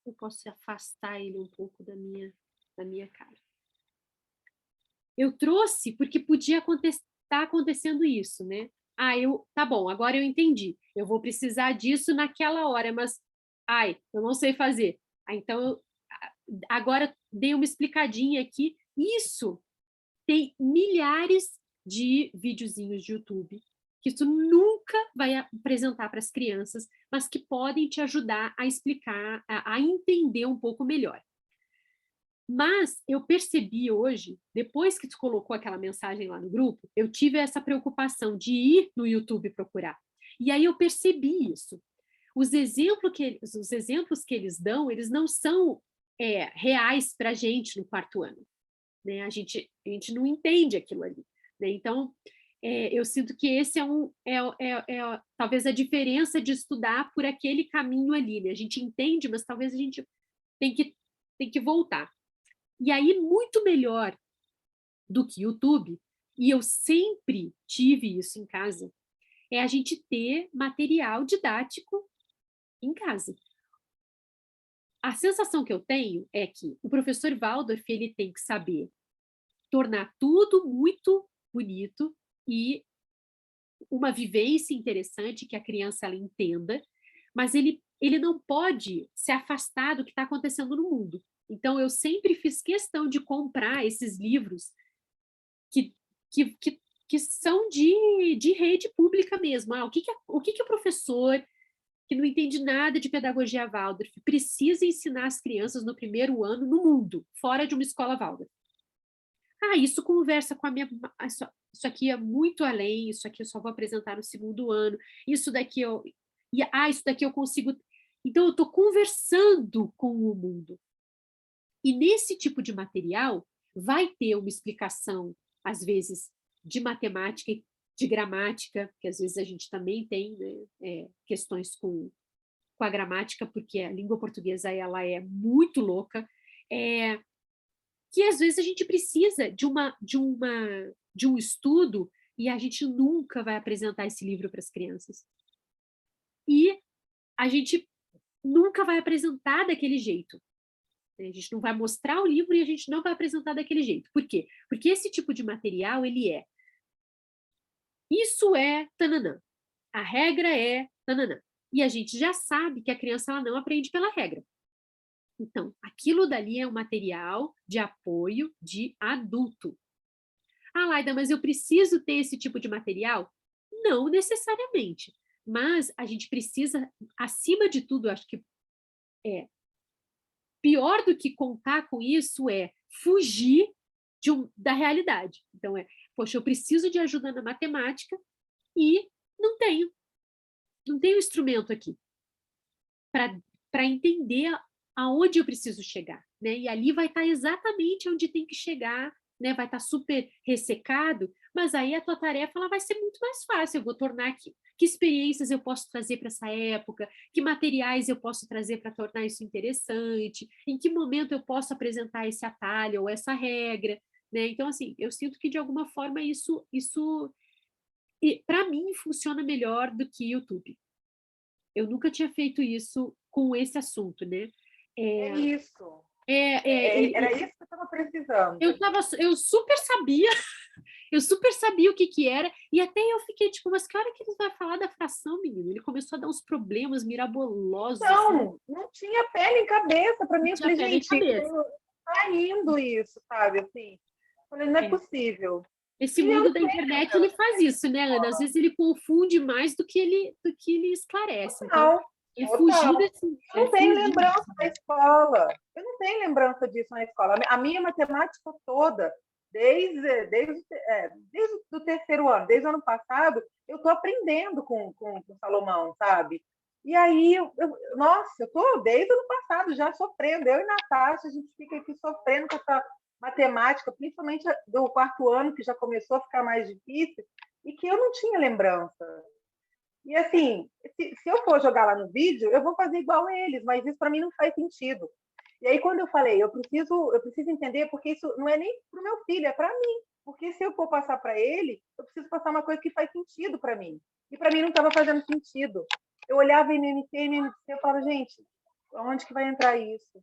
eu posso afastar ele um pouco da minha cara. Eu trouxe porque podia estar acontecendo isso, né? Tá bom, agora eu entendi. Eu vou precisar disso naquela hora, mas, eu não sei fazer. Então, agora dei uma explicadinha aqui. Isso tem milhares de videozinhos de YouTube, que isso nunca vai apresentar para as crianças, mas que podem te ajudar a explicar, a entender um pouco melhor. Mas eu percebi hoje, depois que tu colocou aquela mensagem lá no grupo, eu tive essa preocupação de ir no YouTube procurar. E aí eu percebi isso. Os exemplos que eles dão, eles não são reais para a gente no 4º ano. Né? A gente não entende aquilo ali. Né? Então, eu sinto que esse talvez a diferença de estudar por aquele caminho ali. Né? A gente entende, mas talvez a gente tem que voltar. E aí, muito melhor do que YouTube, e eu sempre tive isso em casa, é a gente ter material didático em casa. A sensação que eu tenho é que o professor Waldorf, ele tem que saber tornar tudo muito bonito e uma vivência interessante que a criança ela entenda, mas ele não pode se afastar do que está acontecendo no mundo. Então, eu sempre fiz questão de comprar esses livros que são de rede pública mesmo. O que o professor que não entende nada de pedagogia Waldorf precisa ensinar as crianças no 1º ano no mundo, fora de uma escola Waldorf? Isso conversa com a minha... Isso aqui é muito além, isso aqui eu só vou apresentar no 2º ano, isso daqui eu consigo... Então, eu estou conversando com o mundo. E nesse tipo de material, vai ter uma explicação, às vezes, de matemática e de gramática, que às vezes a gente também tem, né, questões com a gramática, porque a língua portuguesa ela é muito louca, que às vezes a gente precisa de um estudo e a gente nunca vai apresentar esse livro para as crianças. E a gente nunca vai apresentar daquele jeito. A gente não vai mostrar o livro e a gente não vai apresentar daquele jeito. Por quê? Porque esse tipo de material, isso é tananã. A regra é tananã. E a gente já sabe que a criança ela não aprende pela regra. Então, aquilo dali é um material de apoio de adulto. Laida, mas eu preciso ter esse tipo de material? Não necessariamente. Mas a gente precisa, acima de tudo, acho que pior do que contar com isso é fugir da realidade. Então, poxa, eu preciso de ajuda na matemática e não tenho instrumento aqui para entender aonde eu preciso chegar. Né? E ali vai estar exatamente onde tem que chegar, né? Vai estar super ressecado, mas aí a tua tarefa ela vai ser muito mais fácil. Eu vou tornar que experiências eu posso trazer para essa época, que materiais eu posso trazer para tornar isso interessante, em que momento eu posso apresentar esse atalho ou essa regra, né? Então, assim, eu sinto que de alguma forma isso para mim funciona melhor do que YouTube. Eu nunca tinha feito isso com esse assunto, né? É isso. Era isso que eu estava precisando. Eu super sabia o que era, e até eu fiquei tipo, mas que hora que ele vai falar da fração, menino? Ele começou a dar uns problemas mirabolosos. Não tinha pé nem cabeça para mim. Eu falei, gente, tá indo isso, sabe? Assim, eu falei, não é possível. Esse mundo da internet, ele faz isso, né, Ana? Às vezes ele confunde mais do que ele esclarece. Então, fugir desse... Eu não tenho lembrança da escola. Eu não tenho lembrança disso na escola. A minha matemática toda, desde o terceiro ano, desde o ano passado, eu estou aprendendo com o Salomão, sabe? E aí, nossa, eu estou desde o ano passado já sofrendo. Eu e Natasha, a gente fica aqui sofrendo com essa matemática, principalmente do quarto ano, que já começou a ficar mais difícil, e que eu não tinha lembrança. E assim, se eu for jogar lá no vídeo, eu vou fazer igual eles, mas isso para mim não faz sentido. E aí, quando eu falei, eu preciso entender, porque isso não é nem para o meu filho, é para mim. Porque se eu for passar para ele, eu preciso passar uma coisa que faz sentido para mim. E para mim não estava fazendo sentido. Eu olhava MMC, eu falava, gente, onde que vai entrar isso?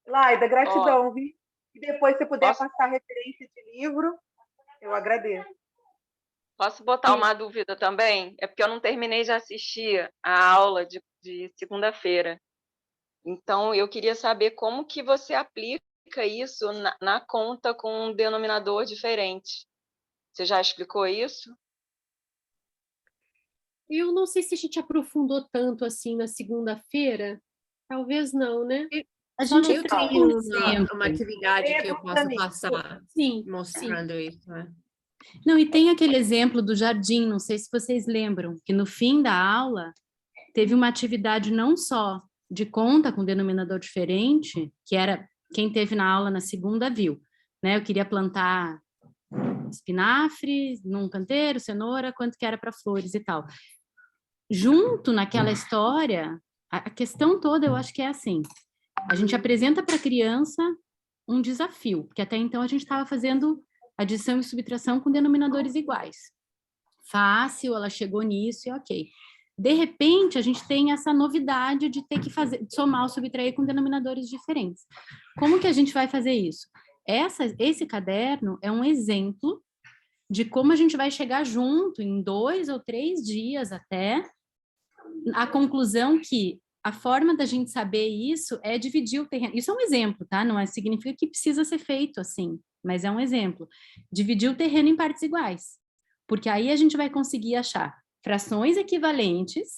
Laida, gratidão, viu? E depois, se você puder passar referência de livro, eu agradeço. Posso botar uma dúvida também? É porque eu não terminei de assistir a aula de segunda-feira. Então, eu queria saber como que você aplica isso na conta com um denominador diferente. Você já explicou isso? Eu não sei se a gente aprofundou tanto assim na segunda-feira. Talvez não, né? A gente tem uma atividade que eu posso passar mostrando isso, né? Não, e tem aquele exemplo do jardim, não sei se vocês lembram, que no fim da aula teve uma atividade não só de conta com denominador diferente, que era quem teve na aula na segunda viu, né? Eu queria plantar espinafre num canteiro, cenoura, quanto que era para flores e tal. Junto naquela história, a questão toda eu acho que é assim, a gente apresenta para a criança um desafio, porque até então a gente estava fazendo adição e subtração com denominadores iguais. Fácil, ela chegou nisso e ok. De repente, a gente tem essa novidade de ter que somar ou subtrair com denominadores diferentes. Como que a gente vai fazer isso? Esse caderno é um exemplo de como a gente vai chegar junto em 2 ou 3 dias até a conclusão que a forma da gente saber isso é dividir o terreno. Isso é um exemplo, tá? Não significa que precisa ser feito assim, mas é um exemplo. Dividir o terreno em partes iguais, porque aí a gente vai conseguir achar frações equivalentes,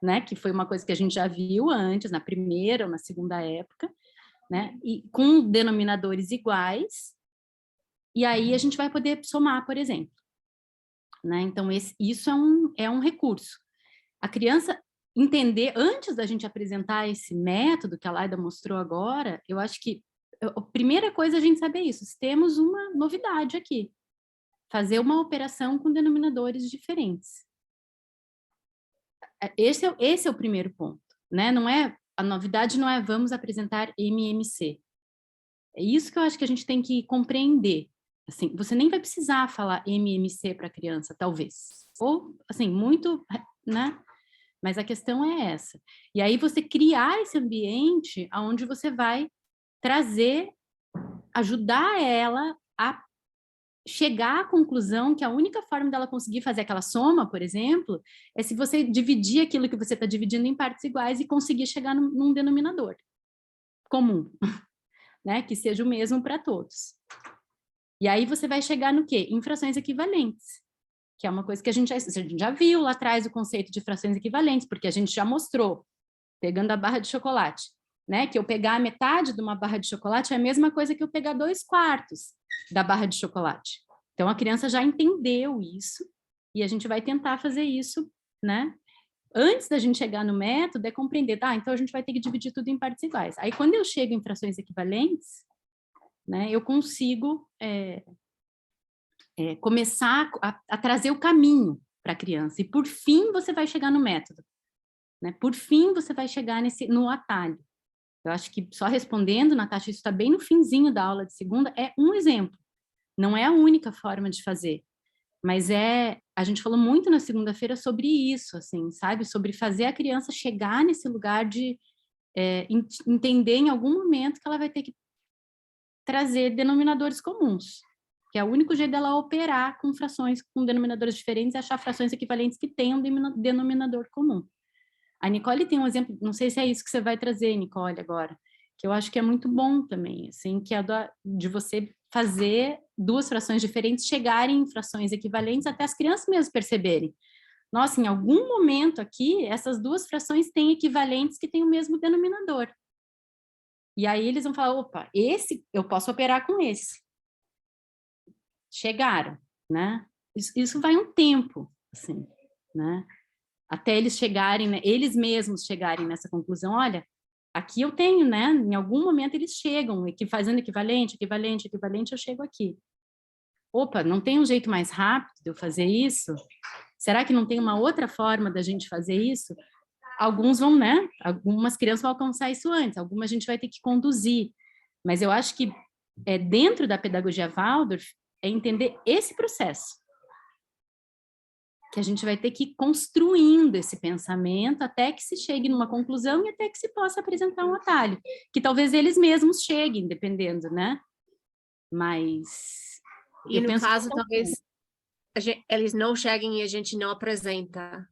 né? Que foi uma coisa que a gente já viu antes, na primeira ou na segunda época, né? E com denominadores iguais, e aí a gente vai poder somar, por exemplo. Né? Então, isso é um recurso. A criança entender, antes da gente apresentar esse método que a Laida mostrou agora, eu acho que a primeira coisa é a gente saber isso. Temos uma novidade aqui. Fazer uma operação com denominadores diferentes. Esse é o primeiro ponto. Né? A novidade não é vamos apresentar MMC. É isso que eu acho que a gente tem que compreender. Assim, você nem vai precisar falar MMC para a criança, talvez. Ou, assim, muito, né? Mas a questão é essa. E aí você criar esse ambiente onde você vai ajudar ela a chegar à conclusão que a única forma dela conseguir fazer aquela soma, por exemplo, é se você dividir aquilo que você está dividindo em partes iguais e conseguir chegar num denominador comum, né? Que seja o mesmo para todos. E aí você vai chegar no quê? Em frações equivalentes, que é uma coisa que a gente já viu lá atrás o conceito de frações equivalentes, porque a gente já mostrou, pegando a barra de chocolate, né? Que eu pegar a metade de uma barra de chocolate é a mesma coisa que eu pegar 2/4 da barra de chocolate. Então, a criança já entendeu isso, e a gente vai tentar fazer isso, né? Antes da gente chegar no método, é compreender, então a gente vai ter que dividir tudo em partes iguais. Aí, quando eu chego em frações equivalentes, né, eu consigo começar a trazer o caminho para a criança. E, por fim, você vai chegar no método. Né? Por fim, você vai chegar no atalho. Eu acho que, só respondendo, Natasha, isso está bem no finzinho da aula de segunda, é um exemplo. Não é a única forma de fazer. Mas a gente falou muito na segunda-feira sobre isso, assim, sabe? Sobre fazer a criança chegar nesse lugar de entender em algum momento que ela vai ter que trazer denominadores comuns, que é o único jeito dela operar com frações com denominadores diferentes e achar frações equivalentes que tenham denominador comum. A Nicole tem um exemplo, não sei se é isso que você vai trazer, Nicole, agora, que eu acho que é muito bom também, assim, que é de você fazer duas frações diferentes chegarem em frações equivalentes até as crianças mesmo perceberem. Nossa, em algum momento aqui, essas duas frações têm equivalentes que têm o mesmo denominador. E aí eles vão falar, opa, esse eu posso operar com esse. Chegaram, né? Isso vai um tempo, assim, né? Até eles chegarem, né? Eles mesmos chegarem nessa conclusão, olha, aqui eu tenho, né? Em algum momento eles chegam, fazendo equivalente, eu chego aqui. Opa, não tem um jeito mais rápido de eu fazer isso? Será que não tem uma outra forma da gente fazer isso? Alguns vão, né? Algumas crianças vão alcançar isso antes, algumas a gente vai ter que conduzir. Mas eu acho que dentro da pedagogia Waldorf é entender esse processo. Que a gente vai ter que ir construindo esse pensamento até que se chegue numa conclusão e até que se possa apresentar um atalho. Que talvez eles mesmos cheguem, dependendo, né? Mas... E no caso, talvez eles não cheguem e a gente não apresenta.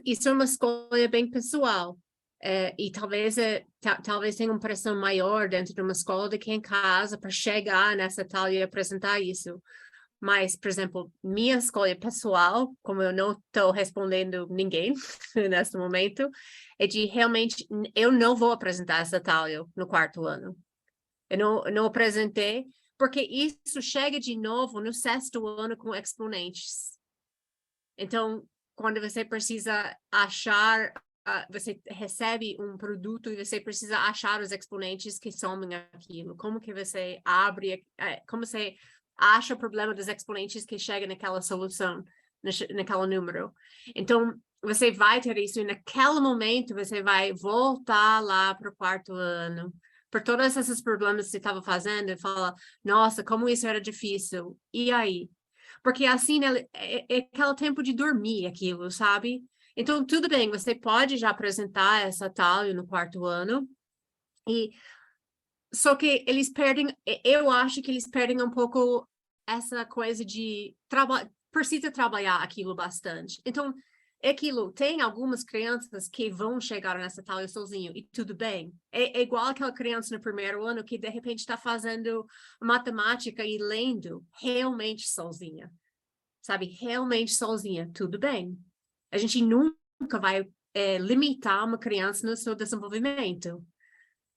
Isso é uma escolha bem pessoal. E talvez tenha uma pressão maior dentro de uma escola do que em casa para chegar nessa tal e apresentar isso. Mas, por exemplo, minha escolha pessoal, como eu não estou respondendo ninguém nesse momento, é de realmente, eu não vou apresentar essa atalho no quarto ano. Eu não apresentei, porque isso chega de novo no sexto ano com exponentes. Então, quando você precisa achar, você recebe um produto e você precisa achar os exponentes que somem aquilo. Como que você abre, como você acha o problema dos exponentes que chega naquela solução, naquele número. Então, você vai ter isso e naquele momento você vai voltar lá para o quarto ano, por todos esses problemas que você estava fazendo e fala, nossa, como isso era difícil. E aí? Porque assim, né, é aquele tempo de dormir aquilo, sabe? Então, tudo bem, você pode já apresentar essa atalho no quarto ano, só que eles perdem, eu acho que eles perdem um pouco essa coisa de precisa trabalhar aquilo bastante. Então, aquilo, tem algumas crianças que vão chegar nessa atalho sozinho, e tudo bem. É igual aquela criança no primeiro ano que, de repente, está fazendo matemática e lendo realmente sozinha. Sabe? Realmente sozinha. Tudo bem. A gente nunca vai limitar uma criança no seu desenvolvimento.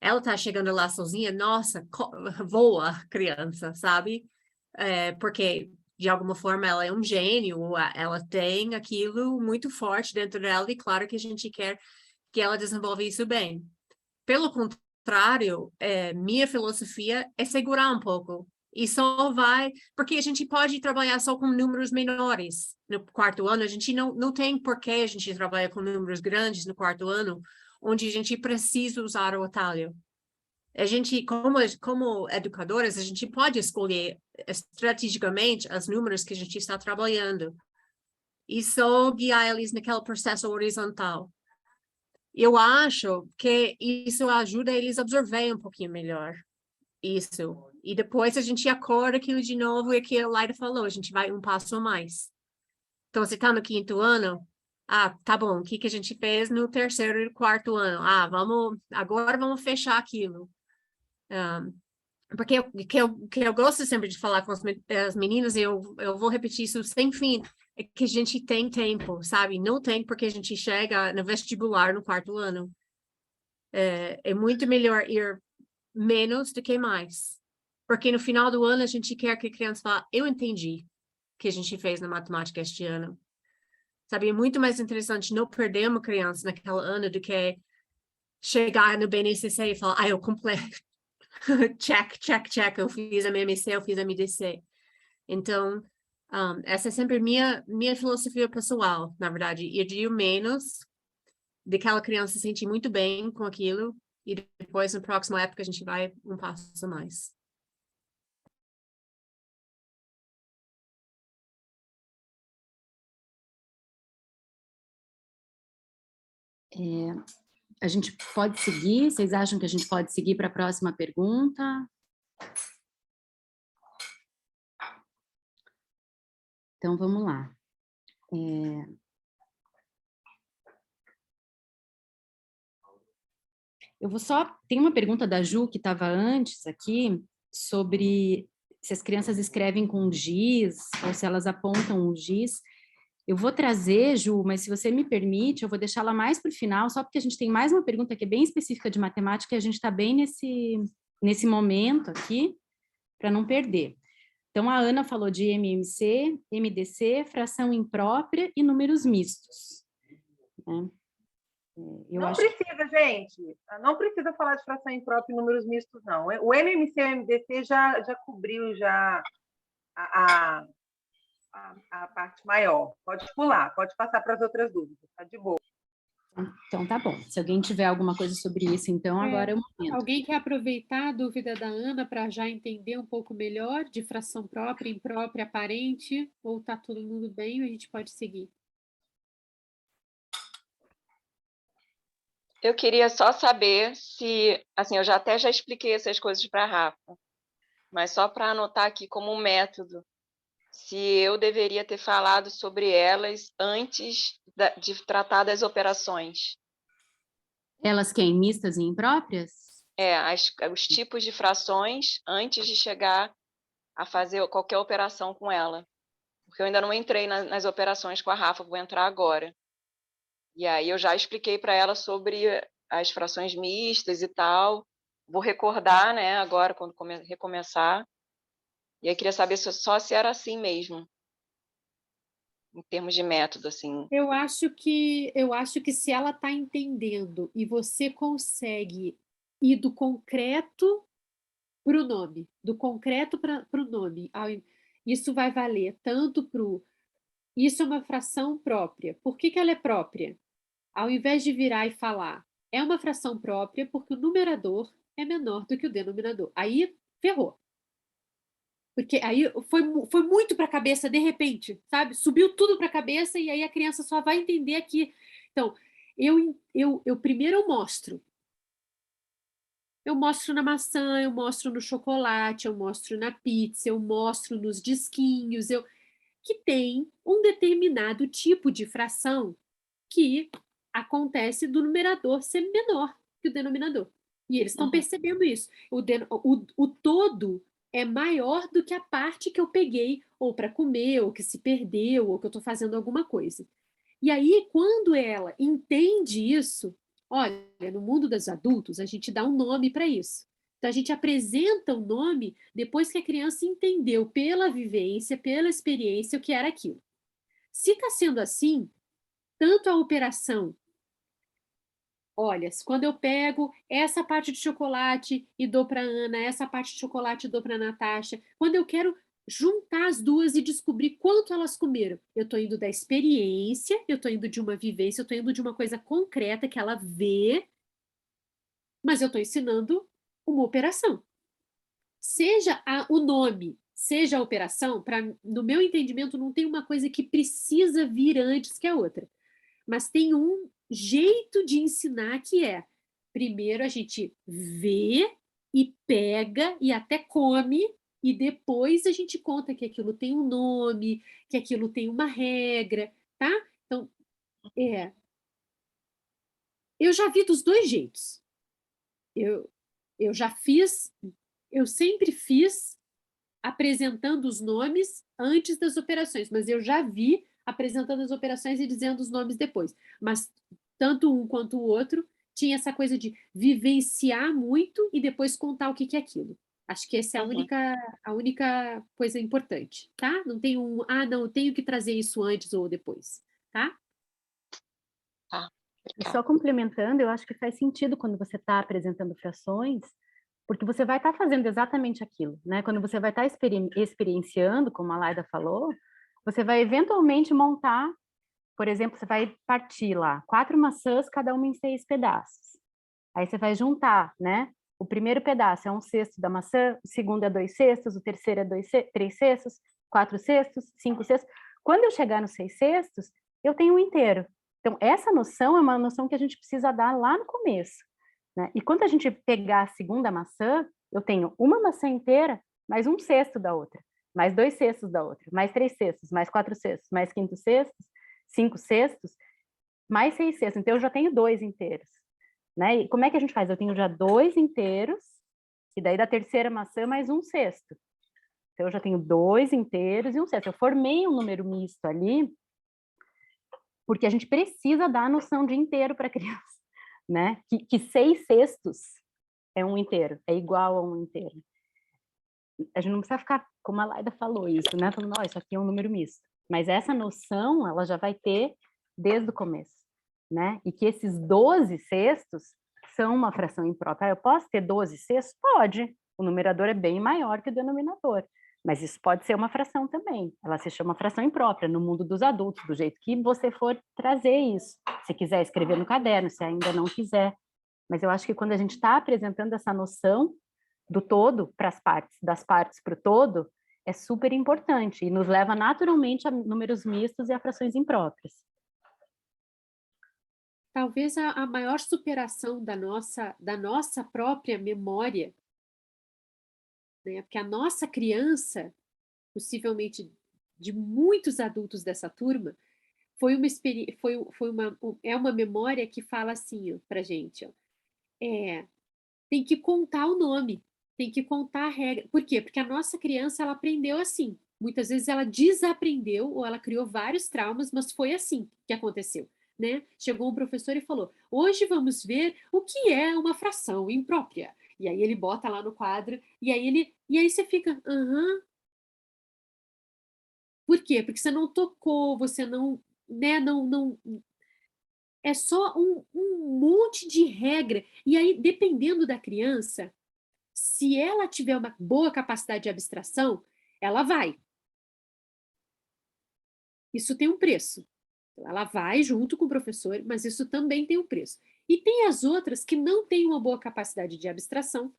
Ela está chegando lá sozinha, nossa, voa, criança, sabe? Porque, de alguma forma, ela é um gênio, ela tem aquilo muito forte dentro dela, e claro que a gente quer que ela desenvolva isso bem. Pelo contrário, minha filosofia é segurar um pouco, e só vai... Porque a gente pode trabalhar só com números menores no quarto ano, a gente não tem por que a gente trabalhar com números grandes no quarto ano, onde a gente precisa usar o atalho. A gente, como educadoras, a gente pode escolher estrategicamente os números que a gente está trabalhando e só guiar eles naquele processo horizontal. Eu acho que isso ajuda eles a absorver um pouquinho melhor isso. E depois a gente acorda aquilo de novo e que a Laida falou, a gente vai um passo a mais. Então, você está no quinto ano, tá bom, o que a gente fez no terceiro e quarto ano? Agora vamos fechar aquilo. Porque eu gosto sempre de falar com as meninas, e eu vou repetir isso sem fim, é que a gente tem tempo, sabe? Não tem porque a gente chega no vestibular no quarto ano. É muito melhor ir menos do que mais. Porque no final do ano a gente quer que a criança fale, eu entendi o que a gente fez na matemática este ano. Sabe, é muito mais interessante não perder uma criança naquele ano do que chegar no BNCC e falar, eu completo. check, eu fiz a MMC, eu fiz a MDC. Então, essa é sempre minha filosofia pessoal, na verdade, ir de o menos, de aquela criança se sentir muito bem com aquilo, e depois, na próxima época, a gente vai um passo a mais. A gente pode seguir? Vocês acham que a gente pode seguir para a próxima pergunta? Então, vamos lá. Eu vou só... Tem uma pergunta da Ju, que estava antes aqui, sobre se as crianças escrevem com giz, ou se elas apontam o giz. Eu vou trazer, Ju, mas se você me permite, eu vou deixá-la mais para o final, só porque a gente tem mais uma pergunta que é bem específica de matemática, e a gente está bem nesse momento aqui, para não perder. Então, a Ana falou de MMC, MDC, fração imprópria e números mistos, né? Não precisa, gente. Não precisa falar de fração imprópria e números mistos, não. O MMC e o MDC já cobriu já a parte maior. Pode pular, pode passar para as outras dúvidas. Está de boa. Então, tá bom. Se alguém tiver alguma coisa sobre isso, então, agora é o momento. Alguém quer aproveitar a dúvida da Ana para já entender um pouco melhor de fração própria, imprópria, aparente? Ou está todo mundo bem ou a gente pode seguir? Eu queria só saber se, assim, eu já expliquei essas coisas para a Rafa, mas só para anotar aqui como um método, se eu deveria ter falado sobre elas antes de tratar das operações. Elas quem? Mistas e impróprias? Os tipos de frações antes de chegar a fazer qualquer operação com ela. Porque eu ainda não entrei nas operações com a Rafa, vou entrar agora. E aí eu já expliquei para ela sobre as frações mistas e tal. Vou recordar, né, agora, quando recomeçar. E aí queria saber só se era assim mesmo, em termos de método, assim. Eu acho que se ela está entendendo e você consegue ir do concreto para o nome, do concreto para o nome, isso vai valer tanto para o... Isso é uma fração própria. Por que ela é própria? Ao invés de virar e falar, é uma fração própria porque o numerador é menor do que o denominador. Aí, ferrou. Porque aí foi muito para a cabeça de repente, sabe? Subiu tudo para a cabeça e aí a criança só vai entender aqui. Então, eu primeiro eu mostro. Eu mostro na maçã, eu mostro no chocolate, eu mostro na pizza, eu mostro nos disquinhos, que tem um determinado tipo de fração que acontece do numerador ser menor que o denominador. E eles estão percebendo isso. O todo é maior do que a parte que eu peguei ou para comer, ou que se perdeu, ou que eu estou fazendo alguma coisa. E aí, quando ela entende isso, olha, no mundo dos adultos, a gente dá um nome para isso. Então, a gente apresenta o nome depois que a criança entendeu pela vivência, pela experiência, o que era aquilo. Se está sendo assim, tanto a operação, olha, quando eu pego essa parte de chocolate e dou para Ana, essa parte de chocolate e dou para Natasha, quando eu quero juntar as duas e descobrir quanto elas comeram, eu estou indo da experiência, eu estou indo de uma vivência, eu estou indo de uma coisa concreta que ela vê, mas eu estou ensinando uma operação. Seja o nome, seja a operação, no meu entendimento, não tem uma coisa que precisa vir antes que a outra. Mas tem um jeito de ensinar que é, primeiro a gente vê e pega e até come, e depois a gente conta que aquilo tem um nome, que aquilo tem uma regra, tá? Então, eu já vi dos dois jeitos. Eu já fiz, eu sempre fiz apresentando os nomes antes das operações, mas eu já vi apresentando as operações e dizendo os nomes depois. Mas tanto um quanto o outro tinha essa coisa de vivenciar muito e depois contar o que é aquilo. Acho que essa é a única coisa importante, tá? Não tem não, eu tenho que trazer isso antes ou depois, tá? E só complementando, eu acho que faz sentido quando você está apresentando frações, Porque você vai estar fazendo exatamente aquilo, né? Quando você vai estar experienciando, como a Laida falou, você vai eventualmente montar, por exemplo, você vai partir lá 4 maçãs, cada uma em 6 pedaços. Aí você vai juntar, né? O primeiro pedaço é 1/6 da maçã, o segundo é 2/6, o terceiro é 3/6, 4/6, 5/6. Quando eu chegar nos 6/6, eu tenho um inteiro. Então, essa noção é uma noção que a gente precisa dar lá no começo, né? E quando a gente pegar a segunda maçã, eu tenho uma maçã inteira, mais 1/6 da outra, mais 2/6 da outra, mais 3/6, mais 4/6, mais 5/6, 5/6, mais 6/6. Então, eu já tenho 2 inteiros, né? E como é que a gente faz? Eu tenho já 2 inteiros, e daí da terceira maçã, mais 1/6. Então, eu já tenho 2 inteiros e 1/6. Eu formei um número misto ali, porque a gente precisa dar a noção de inteiro para a criança, né? Que 6/6 é um inteiro, é igual a um inteiro. A gente não precisa ficar, como a Laida falou isso, né? Falando, isso aqui é um número misto. Mas essa noção, ela já vai ter desde o começo, né? E que esses 12/6 são uma fração imprópria. Eu posso ter 12/6? Pode. O numerador é bem maior que o denominador. Mas isso pode ser uma fração também. Ela se chama fração imprópria no mundo dos adultos, do jeito que você for trazer isso. Se quiser escrever no caderno, se ainda não quiser. Mas eu acho que quando a gente está apresentando essa noção do todo para as partes, das partes para o todo, é super importante e nos leva naturalmente a números mistos e a frações impróprias. Talvez a maior superação da nossa própria memória, né? Porque a nossa criança, possivelmente de muitos adultos dessa turma, é uma memória que fala assim para a gente, ó, tem que contar o nome, tem que contar a regra. Por quê? Porque a nossa criança, ela aprendeu assim. Muitas vezes ela desaprendeu ou ela criou vários traumas, mas foi assim que aconteceu, né? Chegou um professor e falou, hoje vamos ver o que é uma fração imprópria. E aí ele bota lá no quadro, e aí você fica, Por quê? Porque você não tocou, você não, né, não, é só um monte de regra. E aí, dependendo da criança, se ela tiver uma boa capacidade de abstração, ela vai. Isso tem um preço. Ela vai junto com o professor, mas isso também tem um preço. E tem as outras que não têm uma boa capacidade de abstração.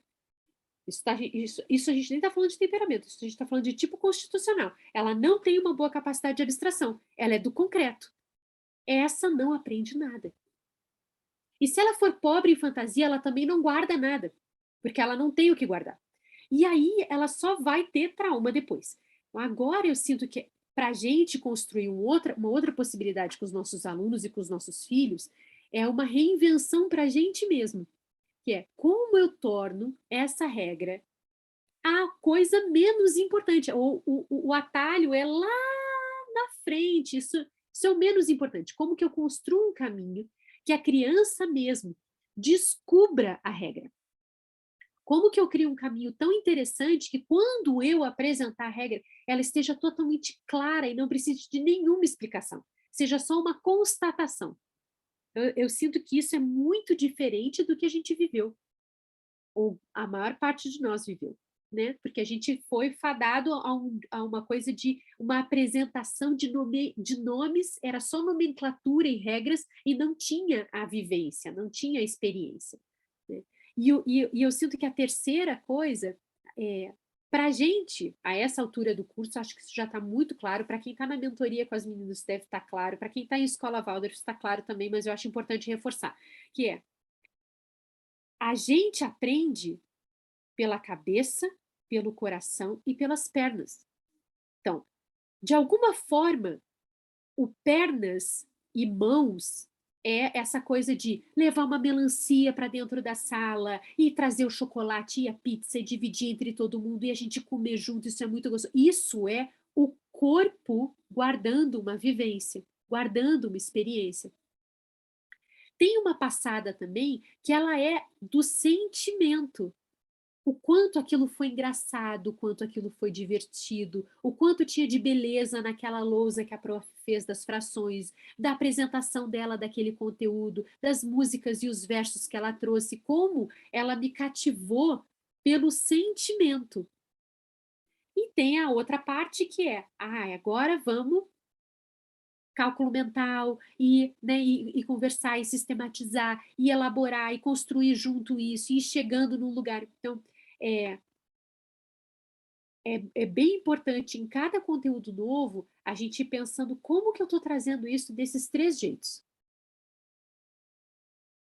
Isso a gente nem está falando de temperamento, isso a gente está falando de tipo constitucional. Ela não tem uma boa capacidade de abstração, ela é do concreto. Essa não aprende nada. E se ela for pobre em fantasia, ela também não guarda nada, porque ela não tem o que guardar. E aí ela só vai ter trauma depois. Agora eu sinto que para a gente construir uma outra possibilidade com os nossos alunos e com os nossos filhos, é uma reinvenção para a gente mesmo, que é como eu torno essa regra a coisa menos importante. O atalho é lá na frente, isso é o menos importante. Como que eu construo um caminho que a criança mesmo descubra a regra? Como que eu crio um caminho tão interessante que quando eu apresentar a regra, ela esteja totalmente clara e não precise de nenhuma explicação, seja só uma constatação. Eu sinto que isso é muito diferente do que a gente viveu, ou a maior parte de nós viveu, né? Porque a gente foi fadado a uma coisa de uma apresentação de nomes, era só nomenclatura e regras e não tinha a vivência, não tinha a experiência, né? E eu sinto que a terceira coisa, para a gente, a essa altura do curso, acho que isso já está muito claro, para quem está na mentoria com as meninas deve estar claro, para quem está em escola Waldorf está claro também, mas eu acho importante reforçar, que é, a gente aprende pela cabeça, pelo coração e pelas pernas. Então, de alguma forma, o pernas e mãos é essa coisa de levar uma melancia para dentro da sala e trazer o chocolate e a pizza e dividir entre todo mundo e a gente comer junto, isso é muito gostoso. Isso é o corpo guardando uma vivência, guardando uma experiência. Tem uma passada também que ela é do sentimento. O quanto aquilo foi engraçado, o quanto aquilo foi divertido, o quanto tinha de beleza naquela lousa que a prof fez das frações, da apresentação dela daquele conteúdo, das músicas e os versos que ela trouxe, como ela me cativou pelo sentimento. E tem a outra parte que é, agora vamos cálculo mental e conversar e sistematizar e elaborar e construir junto isso e ir chegando num lugar. Então, é bem importante em cada conteúdo novo a gente ir pensando como que eu estou trazendo isso desses 3 jeitos.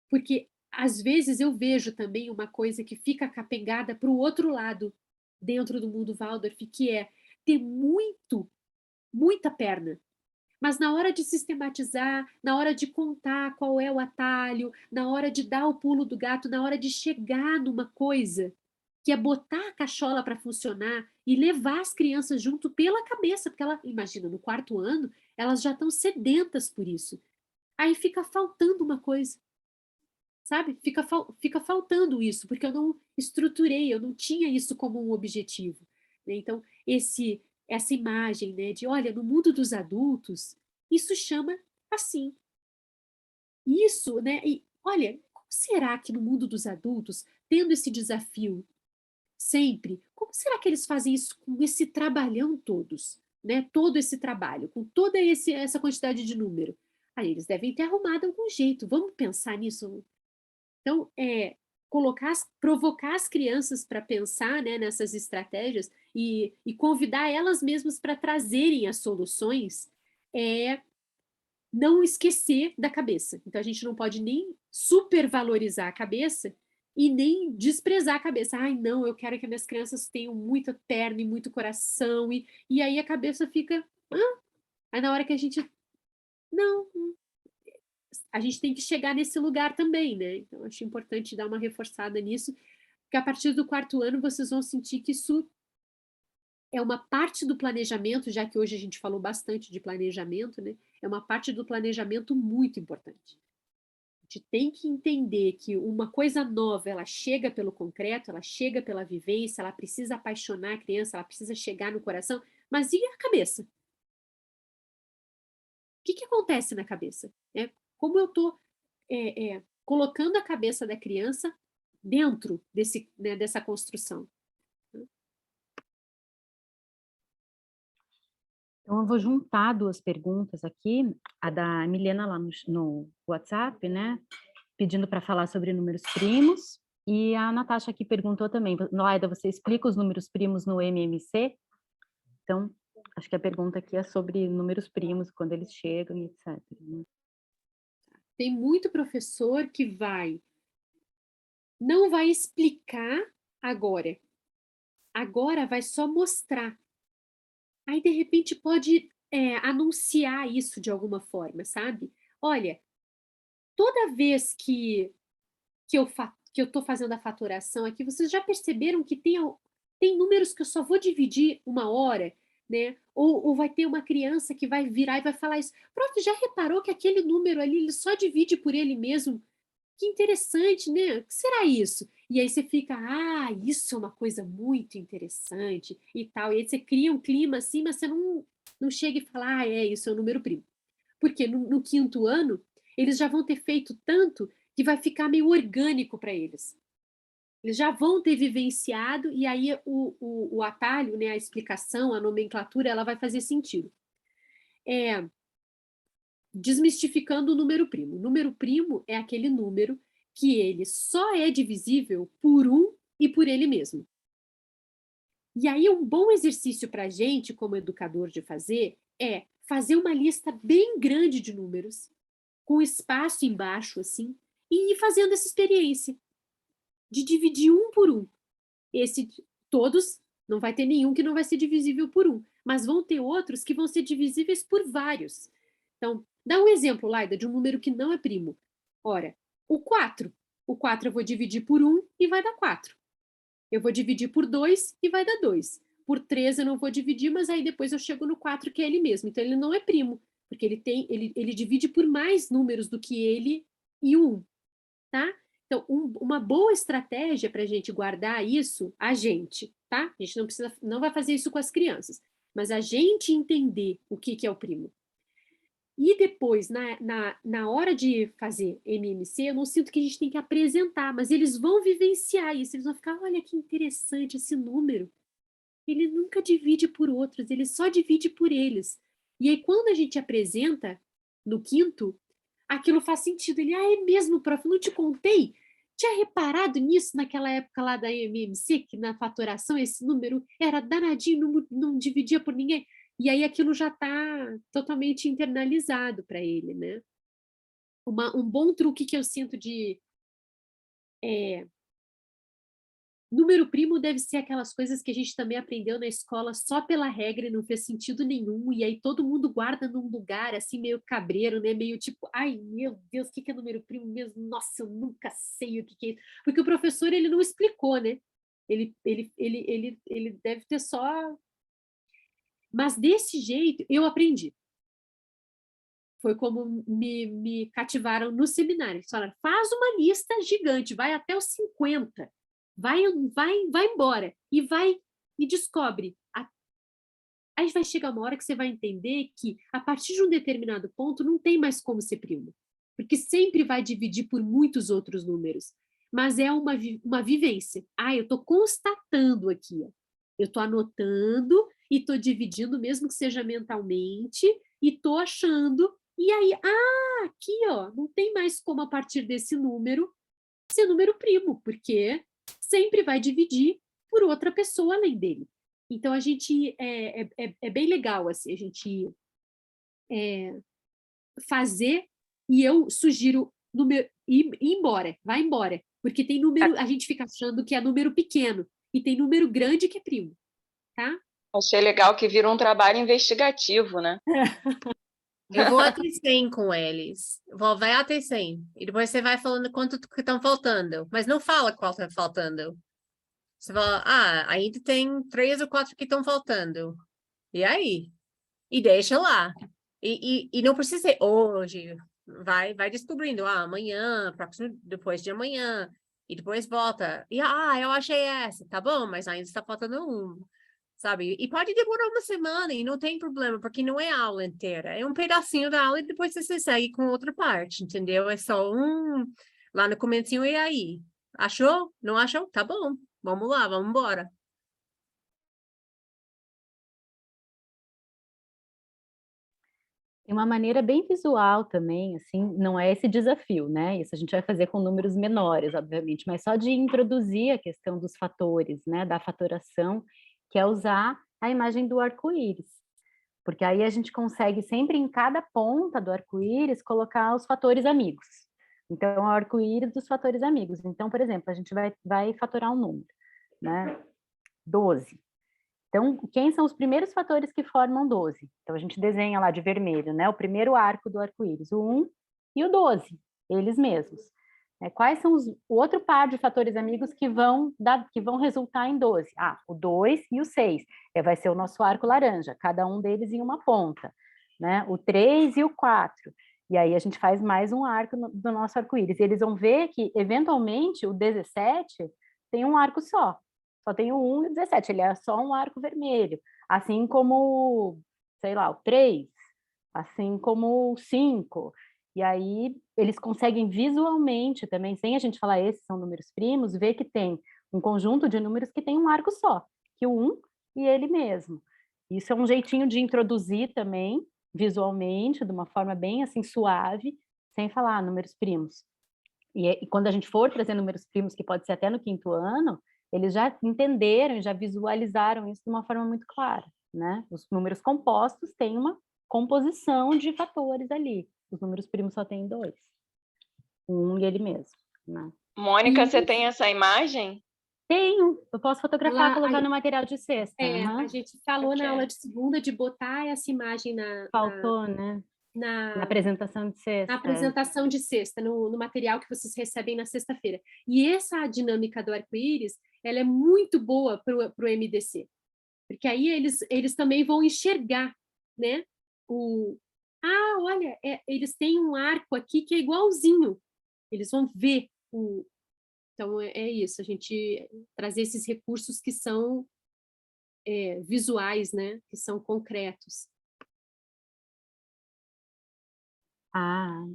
Porque, às vezes, eu vejo também uma coisa que fica capengada para o outro lado, dentro do mundo Waldorf, que é ter muita perna. Mas na hora de sistematizar, na hora de contar qual é o atalho, na hora de dar o pulo do gato, na hora de chegar numa coisa, que é botar a cachola para funcionar e levar as crianças junto pela cabeça, porque imagina, no 4º ano, elas já estão sedentas por isso. Aí fica faltando uma coisa, sabe? Fica faltando isso, porque eu não estruturei, eu não tinha isso como um objetivo. Né? Então, essa imagem, né, de, olha, no mundo dos adultos, isso chama assim. Isso, né? E, olha, como será que no mundo dos adultos, tendo esse desafio sempre, como será que eles fazem isso com esse trabalhão todos? Né? Todo esse trabalho, com toda essa quantidade de número. Aí eles devem ter arrumado algum jeito. Vamos pensar nisso? Então, provocar as crianças para pensar, né, nessas estratégias e convidar elas mesmas para trazerem as soluções não esquecer da cabeça. Então, a gente não pode nem supervalorizar a cabeça e nem desprezar a cabeça. Ai, não, eu quero que minhas crianças tenham muita perna e muito coração. E aí a cabeça fica... Aí na hora que a gente... Não, a gente tem que chegar nesse lugar também, né? Então, acho importante dar uma reforçada nisso, porque a partir do 4º ano vocês vão sentir que isso é uma parte do planejamento, já que hoje a gente falou bastante de planejamento, né? É uma parte do planejamento muito importante. A gente tem que entender que uma coisa nova, ela chega pelo concreto, ela chega pela vivência, ela precisa apaixonar a criança, ela precisa chegar no coração, mas e a cabeça? O que acontece na cabeça? Como eu estou colocando a cabeça da criança dentro dessa construção? Então, eu vou juntar 2 perguntas aqui, a da Milena lá no WhatsApp, né, pedindo para falar sobre números primos, e a Natasha aqui perguntou também, Laida, você explica os números primos no MMC? Então, acho que a pergunta aqui é sobre números primos, quando eles chegam e etc. Né? Tem muito professor que não vai explicar agora. Agora vai só mostrar. Aí, de repente, pode anunciar isso de alguma forma, sabe? Olha, toda vez que eu estou fazendo a faturação aqui, vocês já perceberam que tem números que eu só vou dividir 1 hora, né? Ou vai ter uma criança que vai virar e vai falar isso. Pronto, já reparou que aquele número ali, ele só divide por ele mesmo? Que interessante, né? O que será isso? E aí você fica, isso é uma coisa muito interessante e tal. E aí você cria um clima assim, mas você não chega e fala, isso é o número primo. Porque no 5º ano, eles já vão ter feito tanto que vai ficar meio orgânico para eles. Eles já vão ter vivenciado e aí o atalho, né, a explicação, a nomenclatura, ela vai fazer sentido. Desmistificando o número primo. O número primo é aquele número que ele só é divisível por 1 e por ele mesmo. E aí um bom exercício para a gente, como educador, de fazer é fazer uma lista bem grande de números, com espaço embaixo, assim, e ir fazendo essa experiência de dividir 1 por 1. Todos, não vai ter nenhum que não vai ser divisível por 1, mas vão ter outros que vão ser divisíveis por vários. Então, dá um exemplo, Laida, de um número que não é primo. Ora, o 4. O 4 eu vou dividir por 1 e vai dar 4. Eu vou dividir por 2 e vai dar 2. Por 3 eu não vou dividir, mas aí depois eu chego no 4, que é ele mesmo. Então, ele não é primo, porque ele divide por mais números do que ele e o 1. Tá? Então, uma boa estratégia para a gente guardar isso, a gente, tá? A gente não vai fazer isso com as crianças, mas a gente entender o que é o primo. E depois, na hora de fazer MMC, eu não sinto que a gente tem que apresentar, mas eles vão vivenciar isso, eles vão ficar, olha que interessante esse número. Ele nunca divide por outros, ele só divide por eles. E aí, quando a gente apresenta no quinto, aquilo faz sentido. Ele, é mesmo, prof, não te contei? Tinha reparado nisso naquela época lá da MMC, que na fatoração esse número era danadinho, não dividia por ninguém. E aí aquilo já está totalmente internalizado para ele, né? Um bom truque que eu sinto de número primo deve ser aquelas coisas que a gente também aprendeu na escola só pela regra e não fez sentido nenhum, e aí todo mundo guarda num lugar assim meio cabreiro, né? Meio tipo, ai meu Deus, o que é número primo mesmo? Nossa, eu nunca sei o que é isso. Porque o professor ele não explicou, né? Ele deve ter só. Mas desse jeito eu aprendi. Foi como me cativaram no seminário. Eles falaram, faz uma lista gigante, vai até os 50. Vai embora e descobre. Aí vai chegar uma hora que você vai entender que, a partir de um determinado ponto, não tem mais como ser primo, porque sempre vai dividir por muitos outros números, mas é uma vivência. Eu estou constatando aqui, ó. Eu estou anotando e estou dividindo, mesmo que seja mentalmente, e estou achando, e aí, aqui, ó, não tem mais como, a partir desse número, ser número primo, porque sempre vai dividir por outra pessoa além dele. Então, a gente é bem legal assim, a gente fazer, e eu sugiro ir embora, vai embora, porque tem número, a gente fica achando que é número pequeno, e tem número grande que é primo, tá? Achei legal que vira um trabalho investigativo, né? Eu vou até 100 com eles. Vai até 100. E depois você vai falando quanto que estão faltando. Mas não fala qual está faltando. Você fala, ainda tem 3 ou 4 que estão faltando. E aí? E deixa lá. E não precisa ser hoje. Vai descobrindo. Amanhã, próximo, depois de amanhã. E depois volta. E, eu achei essa. Tá bom, mas ainda está faltando um. Sabe? E pode demorar uma semana e não tem problema, porque não é a aula inteira. É um pedacinho da aula e depois você segue com outra parte, entendeu? É só lá no comecinho e aí. Achou? Não achou? Tá bom. Vamos lá, vamos embora. Tem uma maneira bem visual também, assim, não é esse desafio, né? Isso a gente vai fazer com números menores, obviamente, mas só de introduzir a questão dos fatores, né? Da fatoração, que é usar a imagem do arco-íris. Porque aí a gente consegue sempre em cada ponta do arco-íris colocar os fatores amigos. Então, é o arco-íris dos fatores amigos. Então, por exemplo, a gente vai fatorar um número, né? 12. Então, quem são os primeiros fatores que formam 12? Então, a gente desenha lá de vermelho, né? O primeiro arco do arco-íris, o 1 e o 12, eles mesmos. Quais são o outro par de fatores amigos que vão resultar em 12? O 2 e o 6. Vai ser o nosso arco laranja, cada um deles em uma ponta. Né? O 3 e o 4. E aí a gente faz mais um arco do nosso arco-íris. E eles vão ver que, eventualmente, o 17 tem um arco só tem o 1 e o 17, ele é só um arco vermelho. Assim como, sei lá, o 3, assim como o 5. E aí eles conseguem visualmente também, sem a gente falar esses são números primos, ver que tem um conjunto de números que tem um arco só, que o 1 e ele mesmo. Isso é um jeitinho de introduzir também, visualmente, de uma forma bem assim suave, sem falar números primos. E quando a gente for trazer números primos, que pode ser até no 5º ano, eles já entenderam e já visualizaram isso de uma forma muito clara, né? Os números compostos têm uma composição de fatores ali. Os números primos só têm 2. Um e ele mesmo, né? Mônica, você tem essa imagem? Tenho. Eu posso fotografar e colocar no material de sexta. A gente falou na aula de segunda de botar essa imagem Faltou, né? Na apresentação de sexta. Na apresentação de sexta, no material que vocês recebem na sexta-feira. E essa dinâmica do arco-íris, ela é muito boa para o MDC, porque aí eles também vão enxergar, né? Olha, eles têm um arco aqui que é igualzinho. Eles vão ver Então, é isso, a gente trazer esses recursos que são visuais, né? Que são concretos. A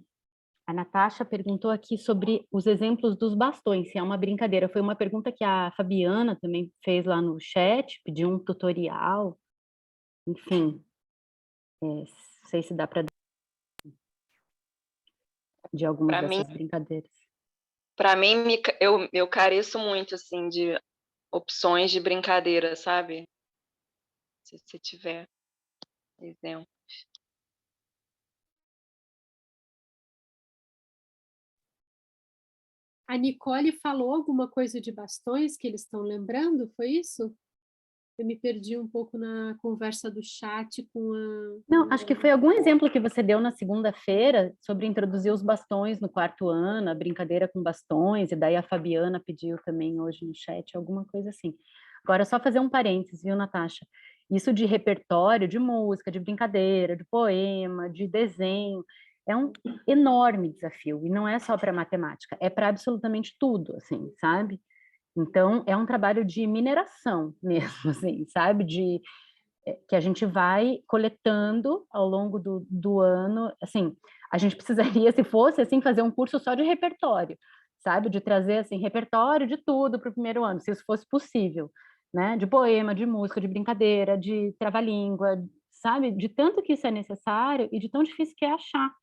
Natasha perguntou aqui sobre os exemplos dos bastões, se é uma brincadeira. Foi uma pergunta que a Fabiana também fez lá no chat, pediu um tutorial, enfim. Não sei se dá para de algumas dessas brincadeiras. Para mim, eu careço muito, assim, de opções de brincadeira, sabe? Se você tiver exemplo. A Nicole falou alguma coisa de bastões que eles estão lembrando, foi isso? Eu me perdi um pouco na conversa do chat com a... Não, acho que foi algum exemplo que você deu na segunda-feira sobre introduzir os bastões no quarto ano, a brincadeira com bastões, e daí a Fabiana pediu também hoje no chat, alguma coisa assim. Agora, só fazer um parênteses, viu, Natasha? Isso de repertório, de música, de brincadeira, de poema, de desenho, é um enorme desafio, e não é só para matemática, é para absolutamente tudo, assim, sabe? Então, é um trabalho de mineração mesmo, assim, sabe? Que a gente vai coletando ao longo do ano, assim, a gente precisaria, se fosse assim, fazer um curso só de repertório, sabe? De trazer, assim, repertório de tudo para o primeiro ano, se isso fosse possível, né? De poema, de música, de brincadeira, de trava-língua, sabe? De tanto que isso é necessário e de tão difícil que é achar,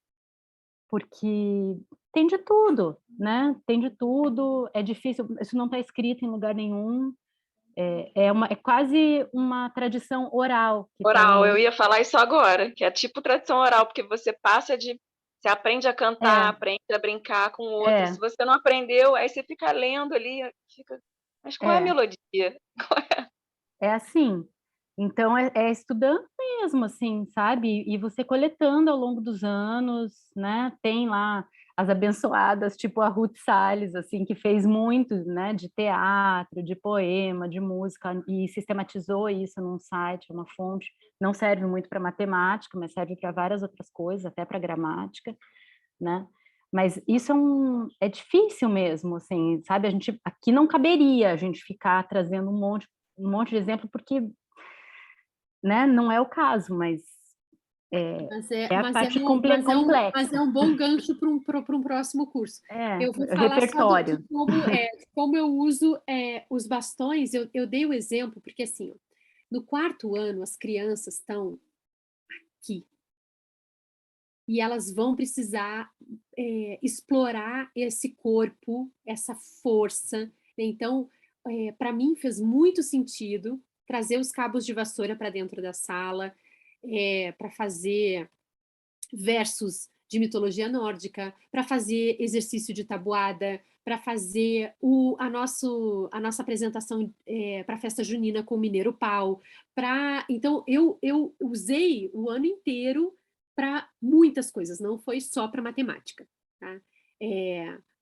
porque tem de tudo, né? Tem de tudo, é difícil, isso não está escrito em lugar nenhum, é quase uma tradição oral. Oral, eu ia falar isso agora, que é tipo tradição oral, porque você você aprende a cantar, aprende a brincar com o outro. Se você não aprendeu, aí você fica lendo ali, mas qual é a melodia? É assim. Então, é estudando mesmo, assim, sabe? E você coletando ao longo dos anos, né? Tem lá as abençoadas, tipo a Ruth Salles, assim, que fez muito, né? De teatro, de poema, de música, e sistematizou isso num site, uma fonte. Não serve muito para matemática, mas serve para várias outras coisas, até para gramática, né? Mas isso é difícil mesmo, assim, sabe? Aqui não caberia a gente ficar trazendo um monte de exemplo, porque, né, não é o caso, mas a parte complexa. Mas é um bom gancho para um próximo curso. Eu vou falar repertório. só de como eu uso os bastões. Eu dei o exemplo, porque assim, ó, no quarto ano as crianças estão aqui. E elas vão precisar explorar esse corpo, essa força. Então, para mim fez muito sentido trazer os cabos de vassoura para dentro da sala, para fazer versos de mitologia nórdica, para fazer exercício de tabuada, para fazer a nossa apresentação para a festa junina com o Mineiro Pau. Então, eu usei o ano inteiro para muitas coisas, não foi só para matemática. Tá?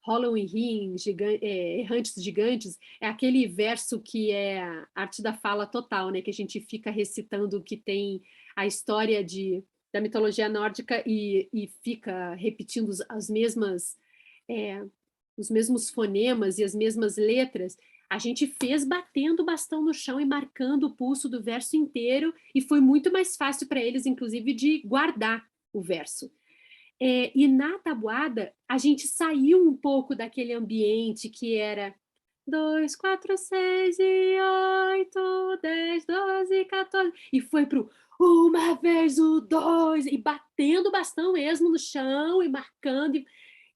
Halloween Rim, Errantes Gigantes, é aquele verso que é arte da fala total, né? Que a gente fica recitando, que tem a história da mitologia nórdica e fica repetindo os mesmos fonemas e as mesmas letras. A gente fez batendo o bastão no chão e marcando o pulso do verso inteiro, e foi muito mais fácil para eles, inclusive, de guardar o verso. E na tabuada, a gente saiu um pouco daquele ambiente que era 2, 4, 6 e 8, 10, 12, 14, e foi pro uma vez o 2, e batendo o bastão mesmo no chão, e marcando.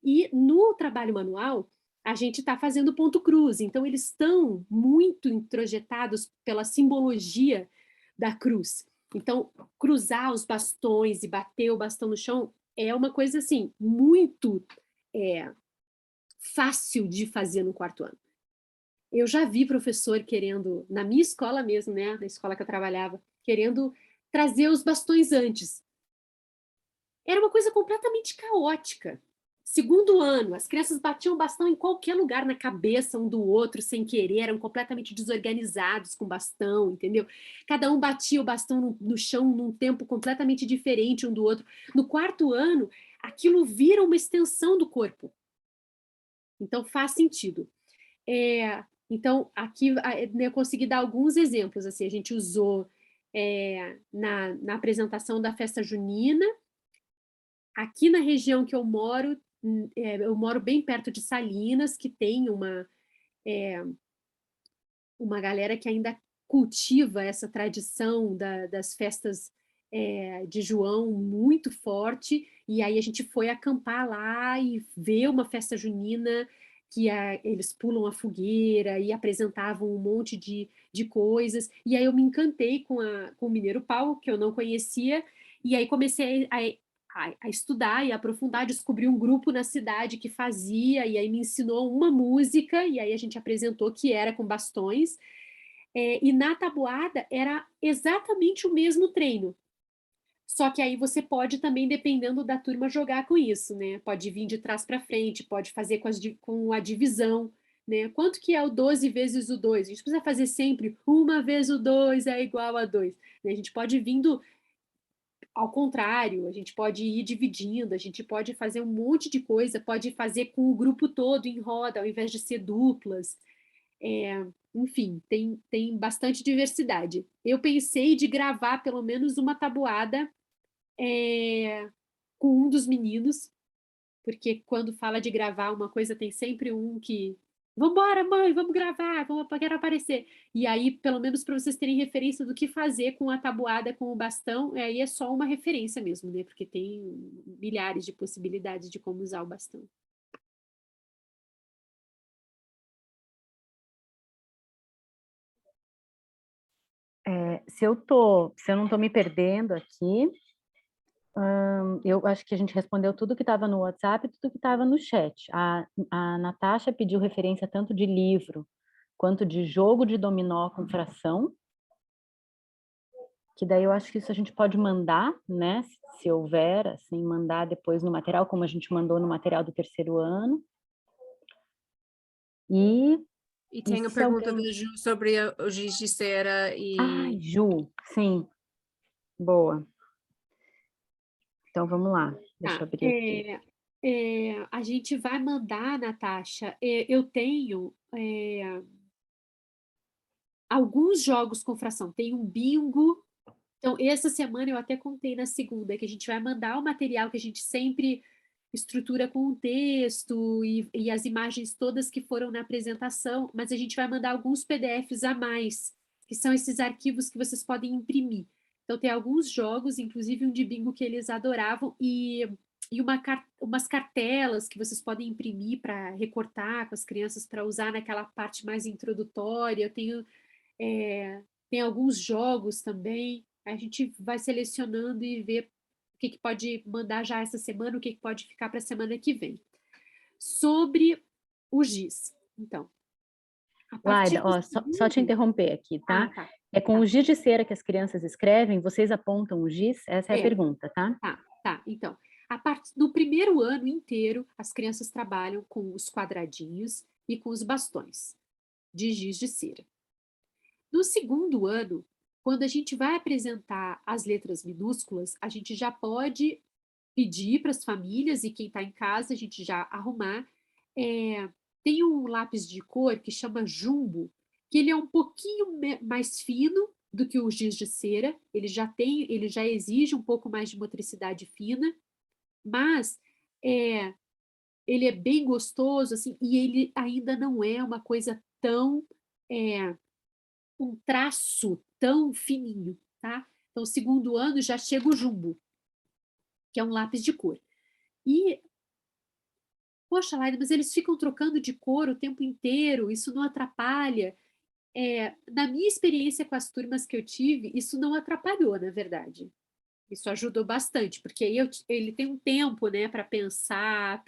E no trabalho manual, a gente está fazendo ponto cruz, então eles estão muito introjetados pela simbologia da cruz. Então, cruzar os bastões e bater o bastão no chão é uma coisa, assim, muito fácil de fazer no quarto ano. Eu já vi professor querendo, na minha escola mesmo, né, na escola que eu trabalhava, querendo trazer os bastões antes. Era uma coisa completamente caótica. Segundo ano, as crianças batiam o bastão em qualquer lugar, na cabeça um do outro, sem querer, eram completamente desorganizados com bastão, entendeu? Cada um batia o bastão no chão num tempo completamente diferente um do outro. No quarto ano, aquilo vira uma extensão do corpo. Então, faz sentido. Então, aqui eu consegui dar alguns exemplos. Assim, a gente usou na apresentação da festa junina, aqui na região que eu moro bem perto de Salinas, que tem uma galera que ainda cultiva essa tradição das festas de João muito forte, e aí a gente foi acampar lá e ver uma festa junina que eles pulam a fogueira e apresentavam um monte de coisas, e aí eu me encantei com o Mineiro Pau, que eu não conhecia, e aí comecei a estudar e aprofundar, descobri um grupo na cidade que fazia, e aí me ensinou uma música, e aí a gente apresentou que era com bastões, e na tabuada era exatamente o mesmo treino. Só que aí você pode também, dependendo da turma, jogar com isso, né? Pode vir de trás para frente, pode fazer com a divisão, né? Quanto que é o 12 vezes o 2? A gente precisa fazer sempre uma vez o 2 é igual a 2. Né? A gente pode vindo ao contrário, a gente pode ir dividindo, a gente pode fazer um monte de coisa, pode fazer com o grupo todo em roda, ao invés de ser duplas. Enfim, tem bastante diversidade. Eu pensei de gravar pelo menos uma tabuada com um dos meninos, porque quando fala de gravar uma coisa, tem sempre um que vambora, mãe, vamos gravar, quero aparecer. E aí, pelo menos para vocês terem referência do que fazer com a tabuada, com o bastão, aí é só uma referência mesmo, né? Porque tem milhares de possibilidades de como usar o bastão. Se eu não estou me perdendo aqui, eu acho que a gente respondeu tudo que estava no WhatsApp e tudo que estava no chat. A Natasha pediu referência tanto de livro quanto de jogo de dominó com fração, que daí eu acho que isso a gente pode mandar, né? Se houver, assim, mandar depois no material, como a gente mandou no material do terceiro ano. E tem a pergunta da Ju sobre o giz de cera e... Ai, Ju, sim. Boa. Então, vamos lá. Deixa eu abrir aqui. A gente vai mandar, Natasha, eu tenho alguns jogos com fração. Tem um bingo. Então, essa semana eu até contei na segunda que a gente vai mandar o material que a gente sempre estrutura com o texto e as imagens todas que foram na apresentação, mas a gente vai mandar alguns PDFs a mais, que são esses arquivos que vocês podem imprimir. Então, tem alguns jogos, inclusive um de bingo que eles adoravam, e umas cartelas que vocês podem imprimir para recortar com as crianças para usar naquela parte mais introdutória. Eu tenho tem alguns jogos também. A gente vai selecionando e ver o que pode mandar já essa semana, o que pode ficar para a semana que vem. Sobre o giz. Então, Laida, só te interromper aqui, tá? É com o giz de cera que as crianças escrevem, vocês apontam o giz? Essa é a pergunta, tá? Tá. Então, no primeiro ano inteiro, as crianças trabalham com os quadradinhos e com os bastões de giz de cera. No segundo ano, quando a gente vai apresentar as letras minúsculas, a gente já pode pedir para as famílias e quem está em casa, a gente já arrumar. Tem um lápis de cor que chama Jumbo, que ele é um pouquinho mais fino do que o giz de cera, ele já exige um pouco mais de motricidade fina, mas ele é bem gostoso, assim, e ele ainda não é uma coisa tão um traço tão fininho, tá? Então, o segundo ano já chega o Jumbo, que é um lápis de cor. E, poxa, Laila, mas eles ficam trocando de cor o tempo inteiro, isso não atrapalha? Na minha experiência com as turmas que eu tive, isso não atrapalhou, na verdade. Isso ajudou bastante, porque aí ele tem um tempo, né, para pensar,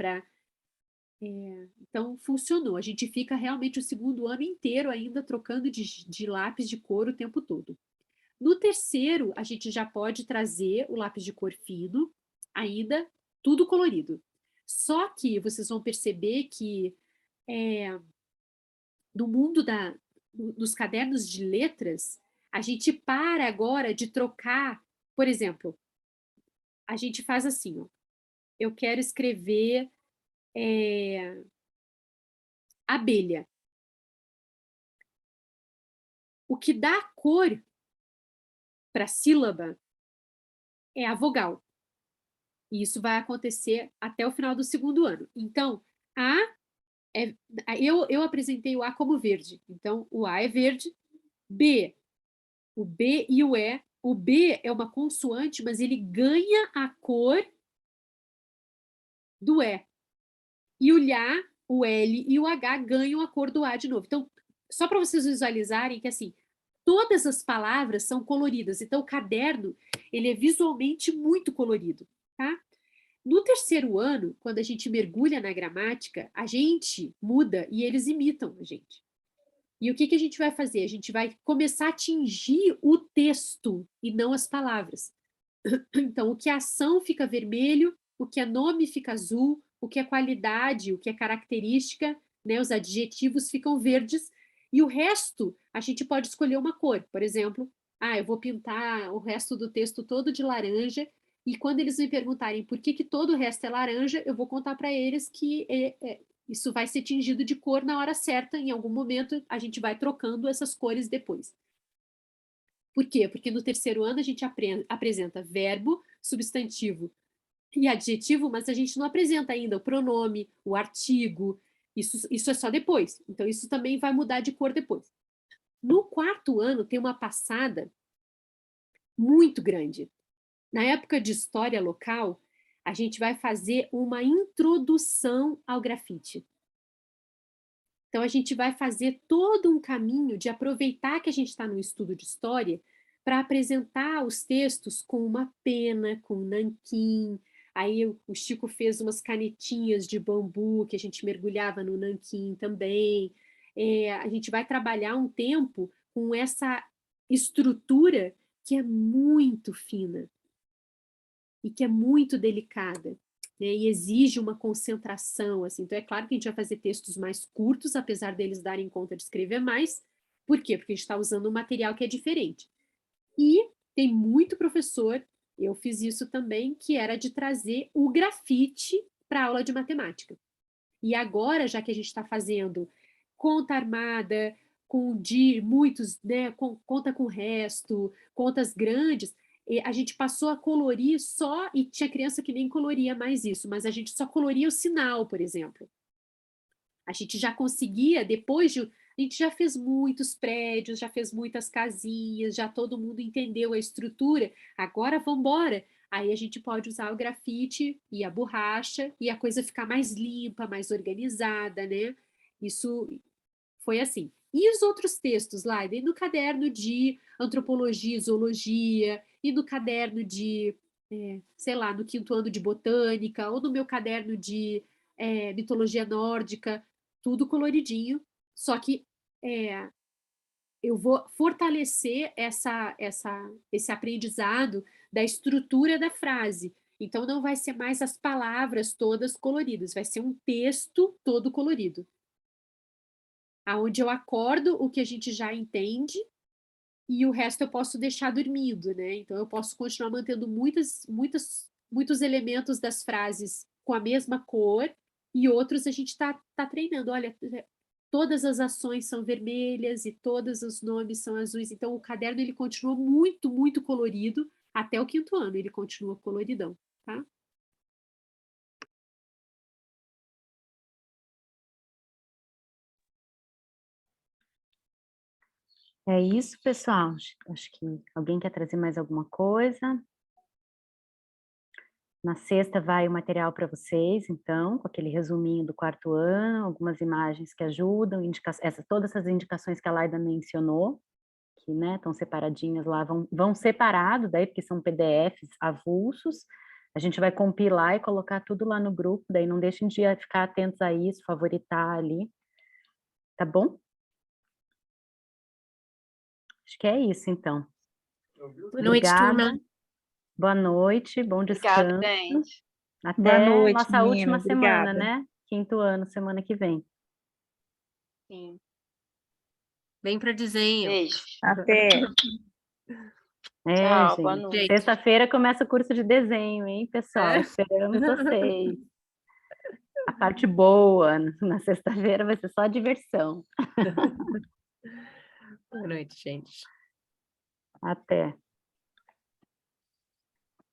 então funcionou. A gente fica realmente o segundo ano inteiro ainda trocando de lápis de cor o tempo todo. No terceiro, a gente já pode trazer o lápis de cor fino, ainda tudo colorido. Só que vocês vão perceber que no mundo dos cadernos de letras, a gente para agora de trocar, por exemplo, a gente faz assim, ó, eu quero escrever abelha. O que dá cor para a sílaba é a vogal. E isso vai acontecer até o final do segundo ano. Então, eu apresentei o A como verde. Então, o A é verde. B, o B e o E. O B é uma consoante, mas ele ganha a cor do E. E o Lhá, o L e o H ganham a cor do A de novo. Então, só para vocês visualizarem que, assim, todas as palavras são coloridas. Então, o caderno, ele é visualmente muito colorido, tá? No terceiro ano, quando a gente mergulha na gramática, a gente muda e eles imitam a gente. E o que a gente vai fazer? A gente vai começar a atingir o texto e não as palavras. Então, o que é ação fica vermelho, o que é nome fica azul, o que é qualidade, o que é característica, né, os adjetivos ficam verdes, e o resto a gente pode escolher uma cor. Por exemplo, eu vou pintar o resto do texto todo de laranja, e quando eles me perguntarem por que todo o resto é laranja, eu vou contar para eles que isso vai ser tingido de cor na hora certa, em algum momento a gente vai trocando essas cores depois. Por quê? Porque no terceiro ano a gente apresenta verbo, substantivo e adjetivo, mas a gente não apresenta ainda o pronome, o artigo, isso é só depois. Então, isso também vai mudar de cor depois. No quarto ano, tem uma passada muito grande. Na época de história local, a gente vai fazer uma introdução ao grafite. Então, a gente vai fazer todo um caminho de aproveitar que a gente está no estudo de história para apresentar os textos com uma pena, com nanquim. Aí o Chico fez umas canetinhas de bambu que a gente mergulhava no nanquim também. A gente vai trabalhar um tempo com essa estrutura que é muito fina e que é muito delicada, né, e exige uma concentração, assim. Então, é claro que a gente vai fazer textos mais curtos, apesar deles darem conta de escrever mais. Por quê? Porque a gente está usando um material que é diferente. E tem muito professor, eu fiz isso também, que era de trazer o grafite para a aula de matemática. E agora, já que a gente está fazendo conta armada, com muitos, né, conta com resto, contas grandes, a gente passou a colorir só, e tinha criança que nem coloria mais isso, mas a gente só coloria o sinal, por exemplo. A gente já conseguia, a gente já fez muitos prédios, já fez muitas casinhas, já todo mundo entendeu a estrutura, agora vamos embora. Aí a gente pode usar o grafite e a borracha e a coisa ficar mais limpa, mais organizada, né? Isso foi assim. E os outros textos lá? E no caderno de antropologia, zoologia, e no caderno de, sei lá, no quinto ano de botânica, ou no meu caderno de mitologia nórdica, tudo coloridinho, só que eu vou fortalecer esse aprendizado da estrutura da frase. Então, não vai ser mais as palavras todas coloridas, vai ser um texto todo colorido. Onde eu acordo o que a gente já entende e o resto eu posso deixar dormindo, né? Então, eu posso continuar mantendo muitos elementos das frases com a mesma cor e outros a gente tá treinando. Olha, todas as ações são vermelhas e todos os nomes são azuis. Então, o caderno ele continua muito, muito colorido até o quinto ano. Ele continua coloridão, tá? É isso, pessoal. Acho que alguém quer trazer mais alguma coisa. Na sexta vai o material para vocês, então, com aquele resuminho do quarto ano, algumas imagens que ajudam, todas essas indicações que a Laida mencionou, que, né, estão separadinhas lá, vão separado, daí, porque são PDFs avulsos. A gente vai compilar e colocar tudo lá no grupo, daí não deixem de ficar atentos a isso, favoritar ali. Tá bom? Acho que é isso, então. Boa noite, turma. Boa noite, bom descanso. Obrigada, gente. Até noite, nossa última meninas, semana, obrigada. né? Quinto ano, semana que vem. Sim. Vem para desenho. Beijo. Até. Tchau, boa Gente. noite. Sexta-feira começa o curso de desenho, hein, pessoal? É. Esperamos vocês. A parte boa na sexta-feira vai ser só diversão. Boa noite, gente. Até.